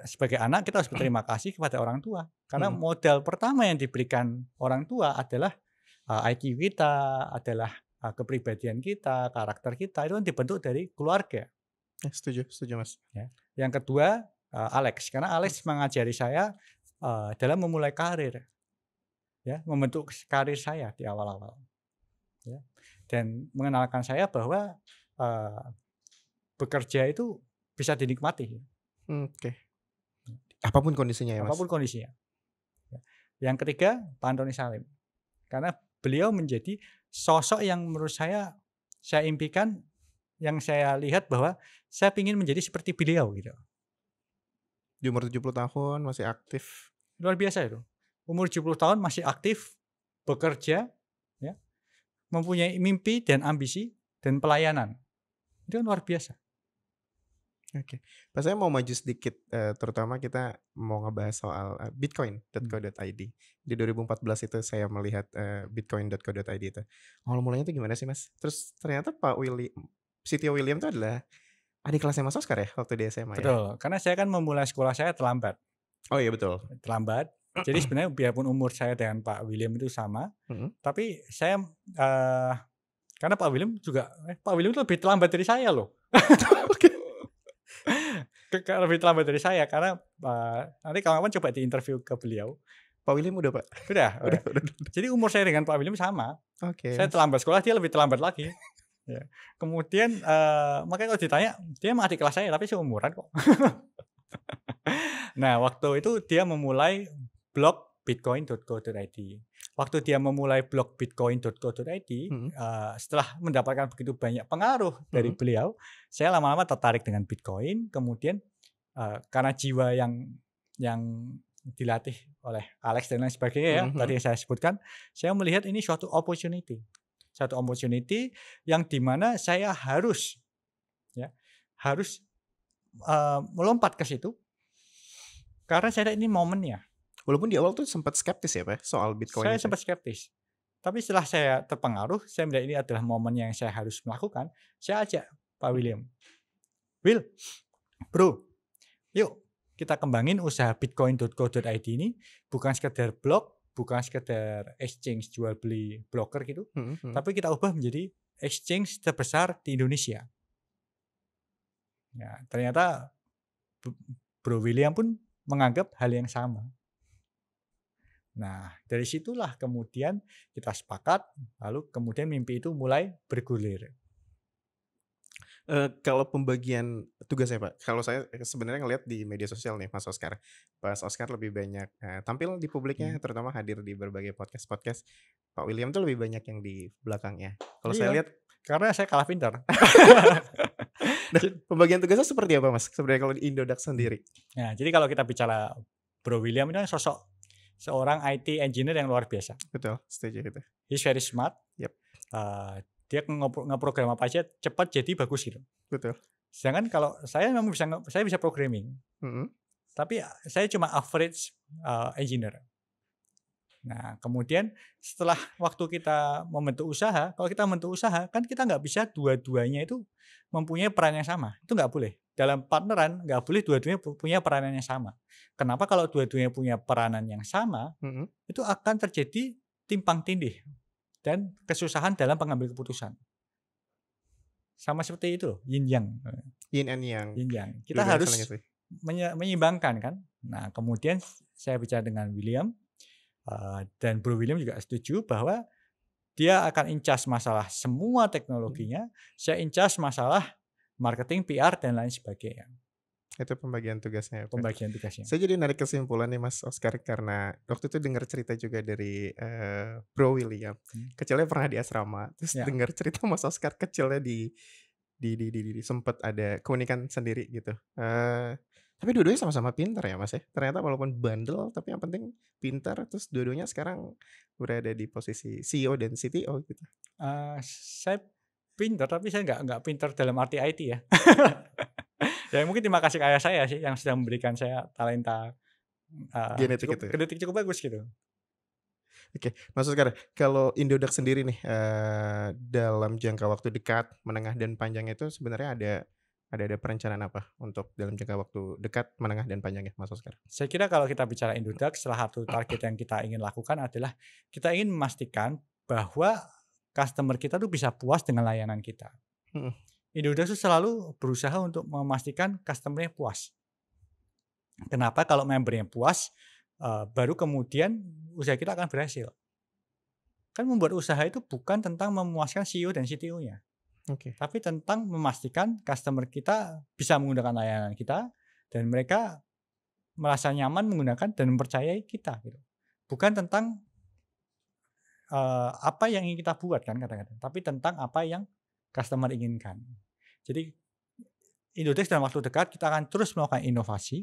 sebagai anak kita harus berterima kasih kepada orang tua. Karena modal pertama yang diberikan orang tua adalah IQ kita, adalah kepribadian kita, karakter kita itu kan dibentuk dari keluarga. Setuju Mas. Ya. Yang kedua Alex, karena Alex mengajari saya dalam memulai karir, ya, membentuk karir saya di awal-awal, ya, dan mengenalkan saya bahwa bekerja itu bisa dinikmati. Oke. Apapun kondisinya ya, Mas. Apapun kondisinya. Yang ketiga Pak Antoni Salim, karena beliau menjadi sosok yang menurut saya saya impikan, yang saya lihat bahwa saya ingin menjadi seperti beliau gitu. Di umur 70 tahun masih aktif. Luar biasa itu. Umur 70 tahun masih aktif, bekerja, ya, mempunyai mimpi dan ambisi dan pelayanan. Itu kan luar biasa. Oke. Pas saya mau maju sedikit, terutama kita mau ngebahas soal, bitcoin.co.id. Di 2014 itu saya melihat, bitcoin.co.id itu. Awal mulanya itu gimana sih, Mas? Terus ternyata CTO William itu adalah adik kelasnya Mas Oskar ya, waktu di SMA ya? Betul, karena saya kan memulai sekolah saya terlambat. Oh iya betul. Jadi sebenarnya biarpun umur saya dengan Pak William itu sama, Mhm. tapi saya, karena Pak William itu lebih terlambat dari saya loh. Oke. Lebih terlambat dari saya karena, nanti kawan-kawan coba diinterview ke beliau. Pak William udah, Pak? Udah. Udah. Jadi umur saya dengan Pak William sama. Oke, Saya Mas. terlambat sekolah, dia lebih terlambat lagi. Ya. Kemudian, makanya kalau ditanya, dia emang adik kelas saya tapi seumuran kok. Nah, waktu itu dia memulai blog bitcoin.co.id. Waktu dia memulai blog bitcoin.co.id, Mhm. setelah mendapatkan begitu banyak pengaruh dari Mhm. beliau, saya lama-lama tertarik dengan Bitcoin. Kemudian, karena jiwa yang dilatih oleh Alex dan lain sebagainya ya, Mhm. tadi yang saya sebutkan, saya melihat ini suatu opportunity. Satu opportunity yang di mana saya harus melompat ke situ karena saya lihat ini momennya. Walaupun di awal tuh sempat skeptis ya, Pak, soal Bitcoin Saya itu ya? sempat skeptis. Tapi setelah saya terpengaruh, saya melihat ini adalah momen yang saya harus melakukan, saya ajak Pak William. "Will, bro, yuk kita kembangin usaha bitcoin.co.id ini bukan sekedar blog, bukan sekedar exchange jual beli broker gitu, Mhm. tapi kita ubah menjadi exchange terbesar di Indonesia." Ya, ternyata Bro William pun menganggap hal yang sama. Nah, dari situlah kemudian kita sepakat, lalu kemudian mimpi itu mulai bergulir. Kalau pembagian tugasnya, Pak, kalau saya sebenarnya ngelihat di media sosial nih, Mas Oskar. Mas Oskar lebih banyak, tampil di publiknya, Hmm. terutama hadir di berbagai podcast-podcast. Pak William tuh lebih banyak yang di belakangnya. Kalau saya Iya, lihat, karena saya kalah pintar. nah, pembagian tugasnya seperti apa, Mas? Sebenarnya kalau di Indodax sendiri? Nah, jadi kalau kita bicara Bro William itu kan sosok seorang IT engineer yang luar biasa. Betul, setuju itu. He's very smart. Yap. Dia ngeprogram apa aja cepat jadi bagus gitu. Betul. Sedangkan kalau saya memang saya bisa programming, Mhm. tapi saya cuma average engineer. Nah, kemudian setelah waktu kita membentuk usaha, kalau kita membentuk usaha kan kita nggak bisa dua-duanya itu mempunyai peran yang sama. Itu nggak boleh. Dalam partneran nggak boleh dua-duanya punya peranan yang sama. Kenapa? Kalau dua-duanya punya peranan yang sama, Mhm. itu akan terjadi timpang tindih dan kesusahan dalam pengambil keputusan. Sama seperti itu loh, yin yang. Yin and yang. Yin yang. Kita Dua-duanya saling harus isi. menyeimbangkan kan. Nah, kemudian saya bicara dengan William, dan Bro William juga setuju bahwa dia akan incas masalah semua teknologinya, saya incas masalah marketing, PR, dan lain sebagainya. Itu pembagian tugasnya, Pak. Pembagian tugasnya. Saya jadi narik kesimpulan nih, Mas Oskar, karena waktu itu dengar cerita juga dari, Bro William. Kecilnya pernah di asrama, terus Ya. dengar cerita Mas Oskar kecilnya di sempet ada keunikan sendiri gitu. Tapi dua-duanya sama-sama pintar ya, Mas, ya? Ternyata walaupun bandel, tapi yang penting pintar, terus dua-duanya sekarang berada di posisi CEO dan CTO gitu. Saya pintar, tapi saya nggak pintar dalam arti IT ya. Ya mungkin terima kasih ke ayah saya sih yang sudah memberikan saya talenta Genetik itu ya? genetik cukup bagus gitu. Oke, Mas Oskar, kalau Indodax sendiri nih, dalam jangka waktu dekat, menengah, dan panjang itu sebenarnya ada perencanaan apa untuk dalam jangka waktu dekat, menengah, dan panjangnya, Mas Oskar? Saya kira kalau kita bicara Indodax, salah satu target yang kita ingin lakukan adalah kita ingin memastikan bahwa customer kita tuh bisa puas dengan layanan kita. Mhm. Indodax itu selalu berusaha untuk memastikan customer-nya puas. Kenapa? Kalau membernya puas, baru kemudian usaha kita akan berhasil. Kan membuat usaha itu bukan tentang memuaskan CEO dan CTO-nya, Oke. tapi tentang memastikan customer kita bisa menggunakan layanan kita dan mereka merasa nyaman menggunakan dan mempercayai kita gitu. Bukan tentang apa yang ingin kita buat kan kadang-kadang, tapi tentang apa yang customer inginkan. Jadi Indodex dalam waktu dekat kita akan terus melakukan inovasi,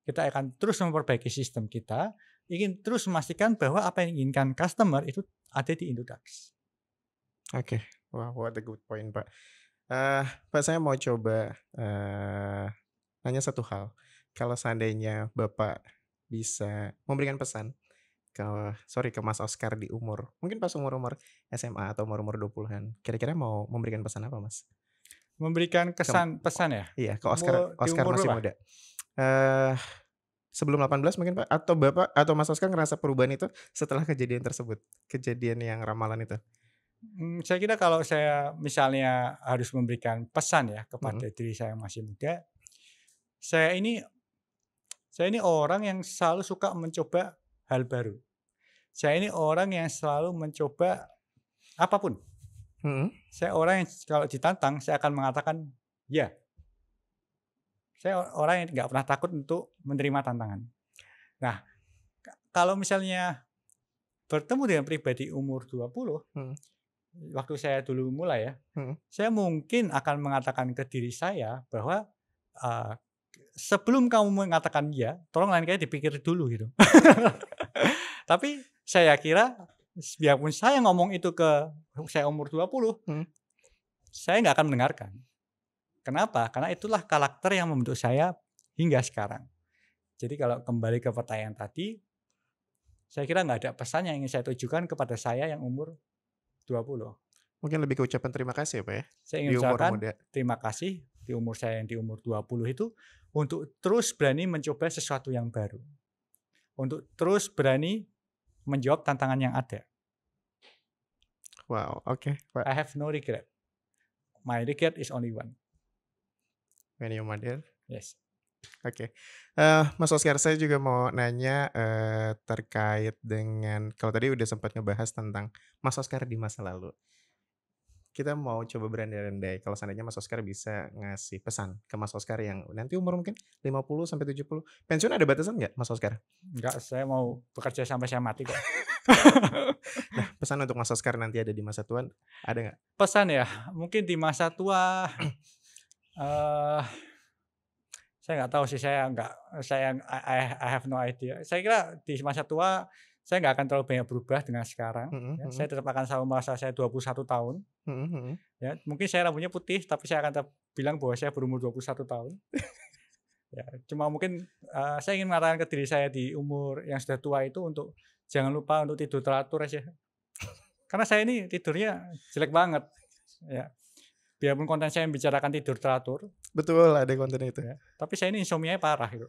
kita akan terus memperbaiki sistem kita, ingin terus memastikan bahwa apa yang diinginkan customer itu ada di Indodax. Oke, wah, what a good point, Pak. Pak, saya mau coba nanya satu hal. Kalau seandainya Bapak bisa memberikan pesan ke Mas Oscar di mungkin pas umur-umur SMA atau umur-umur 20-an, kira-kira mau memberikan pesan apa, Mas? Memberikan pesan ya? Iya, ke Di Oscar umur masih berapa? muda. Sebelum 18 mungkin, Pak? Atau Bapak atau Mas Oscar ngerasa perubahan itu setelah kejadian tersebut? Kejadian yang ramalan itu? Saya kira kalau saya misalnya harus memberikan pesan ya kepada Mhm. diri saya yang masih muda, saya ini orang yang selalu suka mencoba hal baru. Saya ini orang yang selalu mencoba apapun. Mhm. Saya orang yang kalau ditantang saya akan mengatakan ya. Saya orang yang nggak pernah takut untuk menerima tantangan. Nah, kalau misalnya bertemu dengan pribadi umur 20, Mhm. waktu saya dulu mulai ya, Mhm. saya mungkin akan mengatakan ke diri saya bahwa, eee, sebelum kamu mengatakan iya, tolong lain kali dipikir dulu gitu. Tapi saya kira biarpun saya ngomong itu ke saya umur 20, Mhm. saya nggak akan mendengarkan. Kenapa? Karena itulah karakter yang membentuk saya hingga sekarang. Jadi kalau kembali ke pertanyaan tadi, saya kira nggak ada pesan yang ingin saya tujukan kepada saya yang umur 20. Mungkin lebih ke ucapan terima kasih ya, Pak, ya? Saya Di ingin umur ucapkan muda. terima kasih di umur saya yang di umur 20 itu untuk terus berani mencoba sesuatu yang baru. Untuk terus berani menjawab tantangan yang ada. Wow, oke, Pak. I have no regret. My regret is only one. When you mother. Yes. Oke. Mas Oscar, saya juga mau nanya, terkait dengan kalau tadi udah sempat ngebahas tentang Mas Oscar di masa lalu. Kita mau coba berandai-andai kalau seandainya Mas Oscar bisa ngasih pesan ke Mas Oscar yang nanti umur mungkin 50 sampai 70. Pensiun ada batasan nggak, Mas Oscar? Enggak, saya mau bekerja sampai saya mati kok. Nah, pesan untuk Mas Oscar nanti ada di masa tua ada nggak? Pesan ya, mungkin di masa tua, eee, saya nggak tahu sih, I have no idea. Saya kira di masa tua, saya nggak akan terlalu banyak berubah dengan sekarang, Mhm. ya. Mhm. Saya tetap akan selalu merasa saya 21 tahun, Mhm. Mhm. ya. Mungkin saya rambutnya putih, tapi saya akan tetap bilang bahwa saya berumur 21 tahun. Ya, cuma mungkin, saya ingin mengatakan ke diri saya di umur yang sudah tua itu untuk jangan lupa untuk tidur teratur aja. Karena saya ini tidurnya jelek banget, ya. Biarpun konten saya membicarakan tidur teratur, Betul, ada konten itu. ya, tapi saya ini insomnia-nya parah gitu.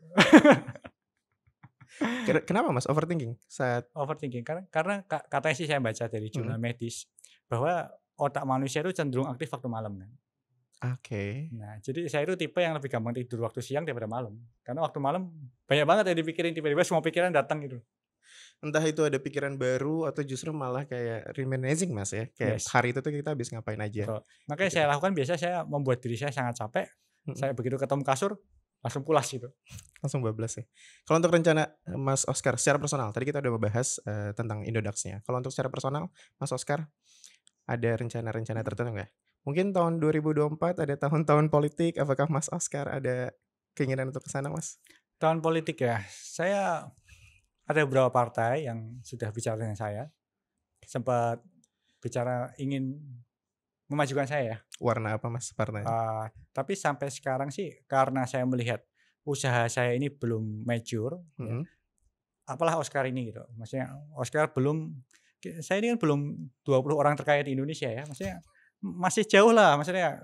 Kenapa Mas overthinking saat Overthinking karena katanya sih saya baca dari mhm. jurnal medis bahwa otak manusia itu cenderung aktif waktu malam kan. Oke. Nah, jadi saya itu tipe yang lebih gampang tidur waktu siang daripada malam. Karena waktu malam banyak banget yang dipikirin, tiba-tiba semua pikiran datang gitu. Entah itu ada pikiran baru atau justru malah kayak reminiscing Mas ya, kayak Yes, hari itu tuh kita habis ngapain aja, betul. Makanya gitu. saya lakukan biasanya saya membuat diri saya sangat capek, Mhm. saya begitu ketemu kasur langsung pulas gitu. Langsung bablas ya. Kalau untuk rencana, Mas Oscar secara personal, tadi kita udah membahas, tentang Indodax-nya. Kalau untuk secara personal, Mas Oscar ada rencana-rencana tertentu nggak? Mungkin tahun 2024 ada tahun-tahun politik, apakah Mas Oscar ada keinginan untuk ke sana, Mas? Tahun politik ya, saya ada beberapa partai yang sudah bicara dengan saya, sempat bicara ingin memajukan saya ya. Warna apa Mas partainya? Tapi sampai sekarang sih karena saya melihat usaha saya ini belum mature ya, Mhm. apalah Oscar ini gitu. Maksudnya Oscar belum saya ini kan belum 20 orang terkaya di Indonesia ya, maksudnya masih jauh lah maksudnya,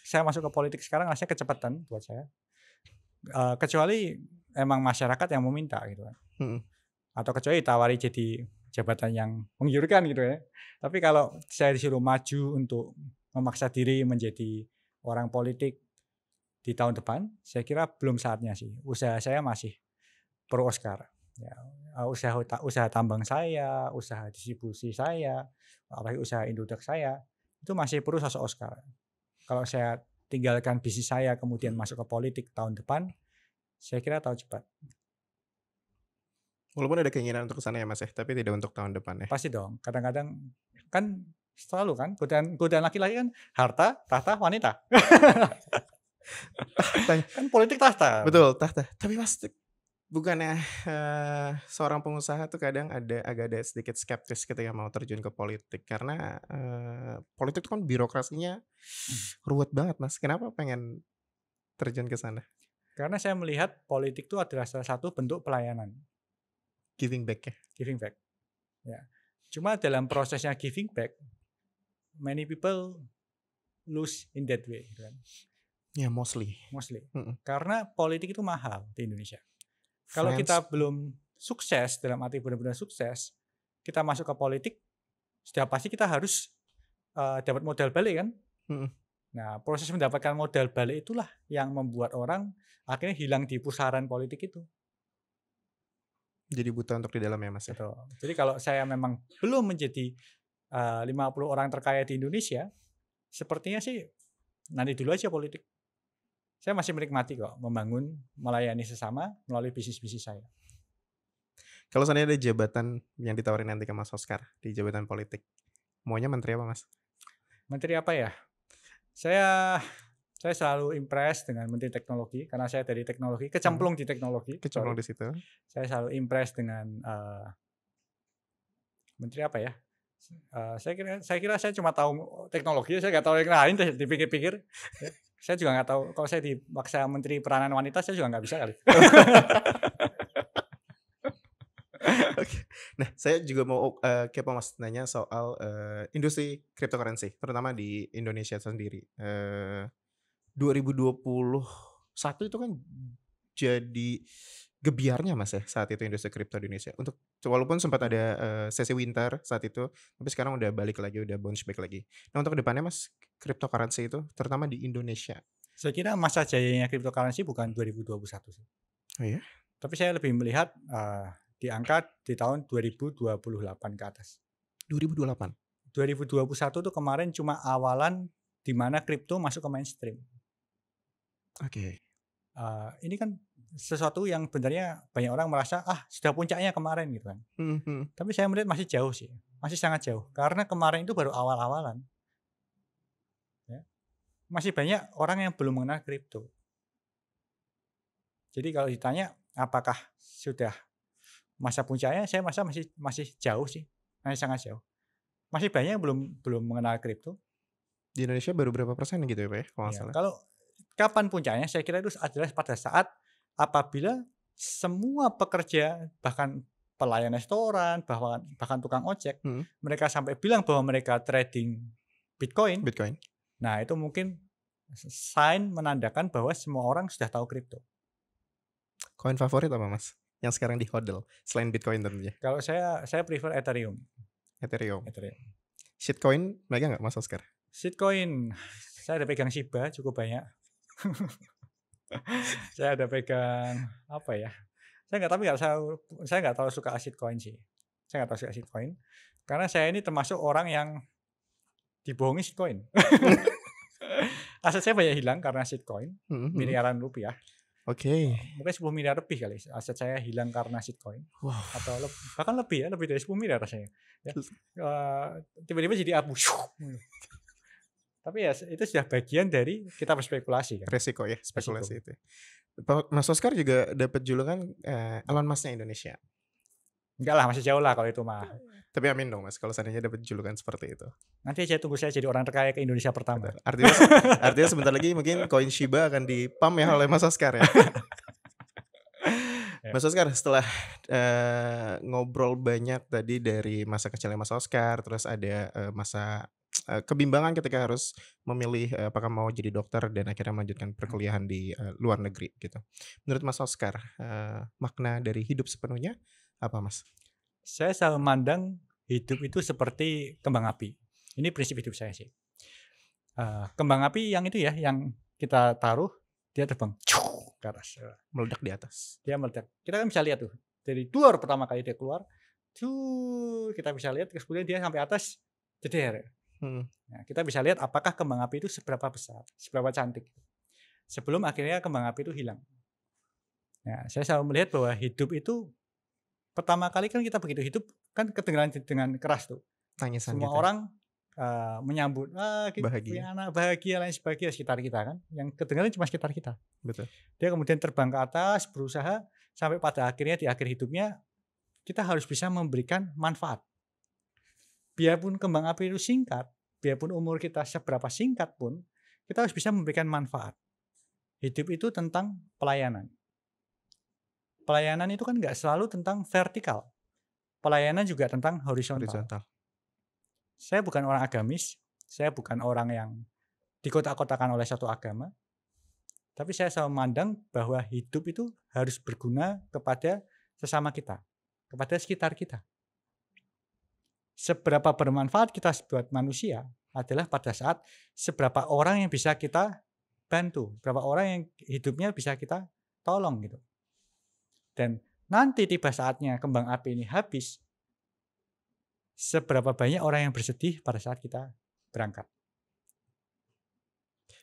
saya masuk ke politik sekarang rasanya kecepatan buat saya, kecuali emang masyarakat yang meminta gitu kan, Mhm. atau kecuali ditawari jadi jabatan yang menggiurkan gitu ya. Tapi kalau saya disuruh maju untuk memaksa diri menjadi orang politik di tahun depan, saya kira belum saatnya sih. Usaha saya masih pro Oscar. Ya, usaha tambang saya, usaha distribusi saya, apalagi usaha Indodax saya, itu masih perlu sosok Oscar. Kalau saya tinggalkan bisnis saya kemudian masuk ke politik tahun depan, saya kira tahu cepat. Walaupun ada keinginan untuk ke sana ya Mas ya, tapi tidak untuk tahun depan ya? Pasti dong. Kadang-kadang kan Selalu kan godaan laki-laki kan harta, tahta, wanita. Kan politik tahta. Betul, tahta. Tapi Mas, bukannya seorang pengusaha tuh kadang agak ada sedikit skeptis ketika mau terjun ke politik karena politik itu kan birokrasinya ruwet banget Mas. Kenapa pengen terjun ke sana? Karena saya melihat politik itu adalah salah satu bentuk pelayanan, Giving back ya. giving back. Ya. Cuma dalam prosesnya giving back, many people lose in that way, gitu kan. Ya mostly. Karena politik itu mahal di Indonesia. Kalau kita belum sukses, dalam arti benar-benar sukses, kita masuk ke politik, sudah pasti kita harus dapat modal balik kan. Nah, proses mendapatkan modal balik itulah yang membuat orang akhirnya hilang di pusaran politik itu. Jadi buta untuk di dalam ya Mas. Betul. Jadi kalau saya memang belum menjadi 50 orang terkaya di Indonesia, sepertinya sih nanti dulu aja politik. Saya masih menikmati kok membangun, melayani sesama melalui bisnis-bisnis saya. Kalau seandainya ada jabatan yang ditawarin nanti ke Mas Oscar di jabatan politik, maunya menteri apa Mas? Menteri apa ya? Saya selalu impress dengan menteri teknologi karena saya dari teknologi, kecemplung di teknologi. Kecemplung di situ. Saya selalu impress dengan menteri apa ya? Saya kira saya cuma tahu teknologi, saya nggak tahu yang lain. Dipikir-pikir, saya juga nggak tahu. Kalau saya dipaksa menteri peranan wanita, saya juga nggak bisa kali. Oke. Nah, saya juga mau kepo Mas nanya soal industri cryptocurrency, terutama di Indonesia sendiri. 2021 itu kan jadi gebiarnya Mas ya saat itu industri kripto di Indonesia. Untuk walaupun sempat ada sesi winter saat itu, tapi sekarang udah balik lagi, udah bounce back lagi. Nah, untuk kedepannya Mas, cryptocurrency itu terutama di Indonesia. Saya kira masa jayanya cryptocurrency bukan 2021 sih. Oh ya? Tapi saya lebih melihat di angka di tahun 2028 ke atas. 2028. 2021 tuh kemarin cuma awalan di mana kripto masuk ke mainstream. Oke. Ini kan sesuatu yang sebenarnya banyak orang merasa sudah puncaknya kemarin gitu kan. Tapi saya melihat masih jauh sih, masih sangat jauh. Karena kemarin itu baru awal-awalan. Ya. Masih banyak orang yang belum mengenal kripto. Jadi kalau ditanya apakah sudah masa puncaknya, saya masa masih jauh sih, masih sangat jauh. Masih banyak yang belum mengenal kripto. Di Indonesia baru berapa persen gitu ya Pak ya, kalau nggak salah. Kalau kapan puncaknya, saya kira itu adalah pada saat apabila semua pekerja, bahkan pelayan restoran, bahkan tukang ojek, mereka sampai bilang bahwa mereka trading Bitcoin. Nah, itu mungkin sign menandakan bahwa semua orang sudah tahu kripto. Koin favorit apa Mas? Yang sekarang di hodl selain Bitcoin tentunya. Kalau saya prefer Ethereum. Shitcoin megang nggak Mas Oscar? Shitcoin, saya ada pegang Shiba cukup banyak. Saya ada pegang apa ya? Saya nggak tahu suka shitcoin sih. Saya nggak tahu suka shitcoin karena saya ini termasuk orang yang dibohongi shitcoin. Aset saya banyak hilang karena shitcoin, miliaran rupiah. Oke. Mungkin 10 miliar lebih kali aset saya hilang karena shitcoin. Atau bahkan lebih dari 10 miliar rasanya. Ya. Tiba-tiba jadi abu. Tapi ya itu sudah bagian dari kita berspekulasi kan. Resiko ya, spekulasi itu. Mas Oscar juga dapat julukan Elon Musk-nya Indonesia. Enggak lah, masih jauh lah kalau itu mah. Tapi amin dong Mas, kalau seandainya dapat julukan seperti itu. Nanti aja tunggu saya jadi orang terkaya ke Indonesia pertama. Artinya sebentar lagi mungkin koin Shiba akan dipam ya oleh Mas Oscar ya. Mas Oscar, setelah ngobrol banyak tadi dari masa kecilnya Mas Oscar, terus ada masa kebimbangan ketika harus memilih apakah mau jadi dokter dan akhirnya melanjutkan perkuliahan di luar negeri gitu. Menurut Mas Oscar, makna dari hidup sepenuhnya apa Mas? Saya selalu memandang hidup itu seperti kembang api. Ini prinsip hidup saya sih. Kembang api yang itu ya, yang kita taruh, dia terbang ke atas. Meledak di atas. Dia meledak. Kita kan bisa lihat tuh, dari luar pertama kali dia keluar, kita bisa lihat, kemudian dia sampai atas, jeder. Nah, kita bisa lihat apakah kembang api itu seberapa besar, seberapa cantik. Sebelum akhirnya kembang api itu hilang. Nah, saya selalu melihat bahwa hidup itu pertama kali kan kita begitu hidup kan kedengaran dengan keras tuh. Tangisan semua gitu. Orang menyambut kita Bahagia. punya anak bahagia lain sebagainya sekitar kita kan, yang kedengaran cuma sekitar kita. Betul. Dia kemudian terbang ke atas, berusaha sampai pada akhirnya di akhir hidupnya kita harus bisa memberikan manfaat. Biarpun kembang api itu singkat, biarpun umur kita seberapa singkat pun, kita harus bisa memberikan manfaat. Hidup itu tentang pelayanan. Pelayanan itu kan nggak selalu tentang vertikal. Pelayanan juga tentang horizontal. Saya bukan orang agamis, saya bukan orang yang dikotak-kotakan oleh satu agama, tapi saya selalu memandang bahwa hidup itu harus berguna kepada sesama kita, kepada sekitar kita. Seberapa bermanfaat kita buat manusia adalah pada saat seberapa orang yang bisa kita bantu, berapa orang yang hidupnya bisa kita tolong gitu. Dan nanti tiba saatnya kembang api ini habis, seberapa banyak orang yang bersedih pada saat kita berangkat.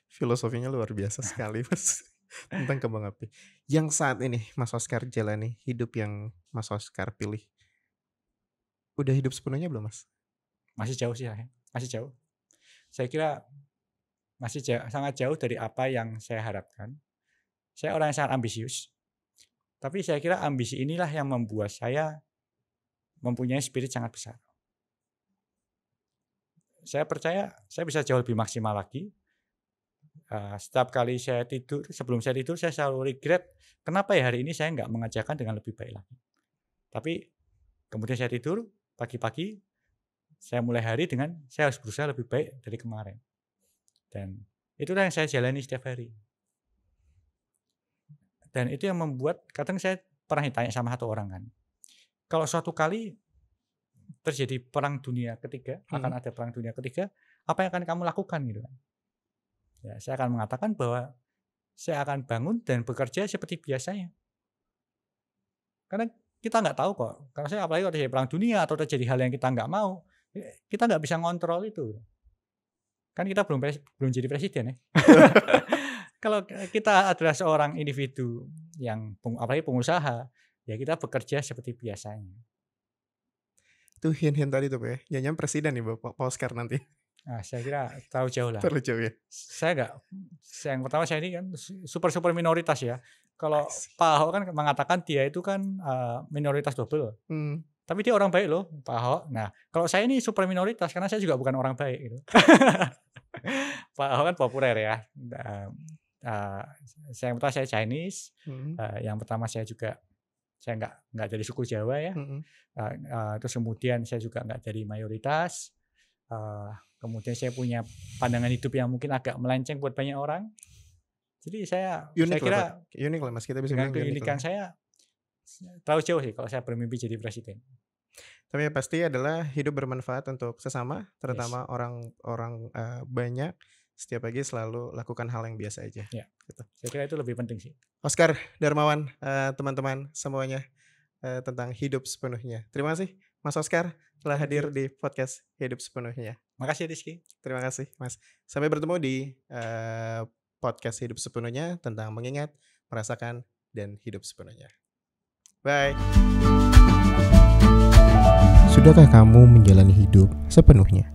Filosofinya luar biasa sekali Mas tentang kembang api. Yang saat ini Mas Oskar jalani, hidup yang Mas Oskar pilih, udah hidup sepenuhnya belum Mas? Masih jauh sih, masih jauh. Saya kira masih sangat jauh dari apa yang saya harapkan. Saya orang yang sangat ambisius, tapi saya kira ambisi inilah yang membuat saya mempunyai spirit sangat besar. Saya percaya saya bisa jauh lebih maksimal lagi. Setiap kali saya tidur, sebelum saya tidur saya selalu regret, kenapa ya hari ini saya nggak mengerjakan dengan lebih baik lagi. Tapi kemudian saya tidur, pagi-pagi saya mulai hari dengan saya harus berusaha lebih baik dari kemarin. Dan itulah yang saya jalani setiap hari. Dan itu yang membuat, kadang saya pernah ditanya sama satu orang kan, kalau suatu kali terjadi perang dunia ketiga, akan ada perang dunia ketiga, apa yang akan kamu lakukan gitu kan? Ya, saya akan mengatakan bahwa saya akan bangun dan bekerja seperti biasanya. Karena kita nggak tahu kok, karena saya apalagi kalau terjadi perang dunia atau terjadi hal yang kita nggak mau, kita nggak bisa ngontrol itu. Kan kita belum jadi presiden ya. Kalau kita adalah seorang individu yang apalagi pengusaha, ya kita bekerja seperti biasanya. Itu hint-hint tadi tuh Pak ya, jangan presiden nih Pak Oskar nanti. Nah, saya kira terlalu jauh lah. Terlalu jauh ya. Yang pertama saya ini kan super minoritas ya. Kalau Pak Ahok kan mengatakan dia itu kan minoritas double. Tapi dia orang baik loh Pak Ahok. Nah kalau saya ini super minoritas karena saya juga bukan orang baik gitu. Pak Ahok kan populer ya. Yang pertama saya Chinese. Yang pertama saya nggak dari suku Jawa ya. Terus kemudian saya juga nggak dari mayoritas. Kemudian saya punya pandangan hidup yang mungkin agak melenceng buat banyak orang. Jadi saya kira unik lah Mas, kita bisa dengan keunikan saya terlalu jauh sih kalau saya bermimpi jadi presiden. Tapi yang pasti adalah hidup bermanfaat untuk sesama, terutama orang banyak. Setiap pagi selalu lakukan hal yang biasa aja. Ya, gitu. Saya kira itu lebih penting sih. Oskar Darmawan, teman-teman semuanya tentang hidup sepenuhnya. Terima kasih Mas Oskar telah hadir di podcast Hidup Sepenuhnya. Makasih Rizky. Terima kasih Mas. Sampai bertemu di podcast Hidup Sepenuhnya tentang mengingat, merasakan, dan hidup sepenuhnya. Bye. Sudahkah kamu menjalani hidup sepenuhnya?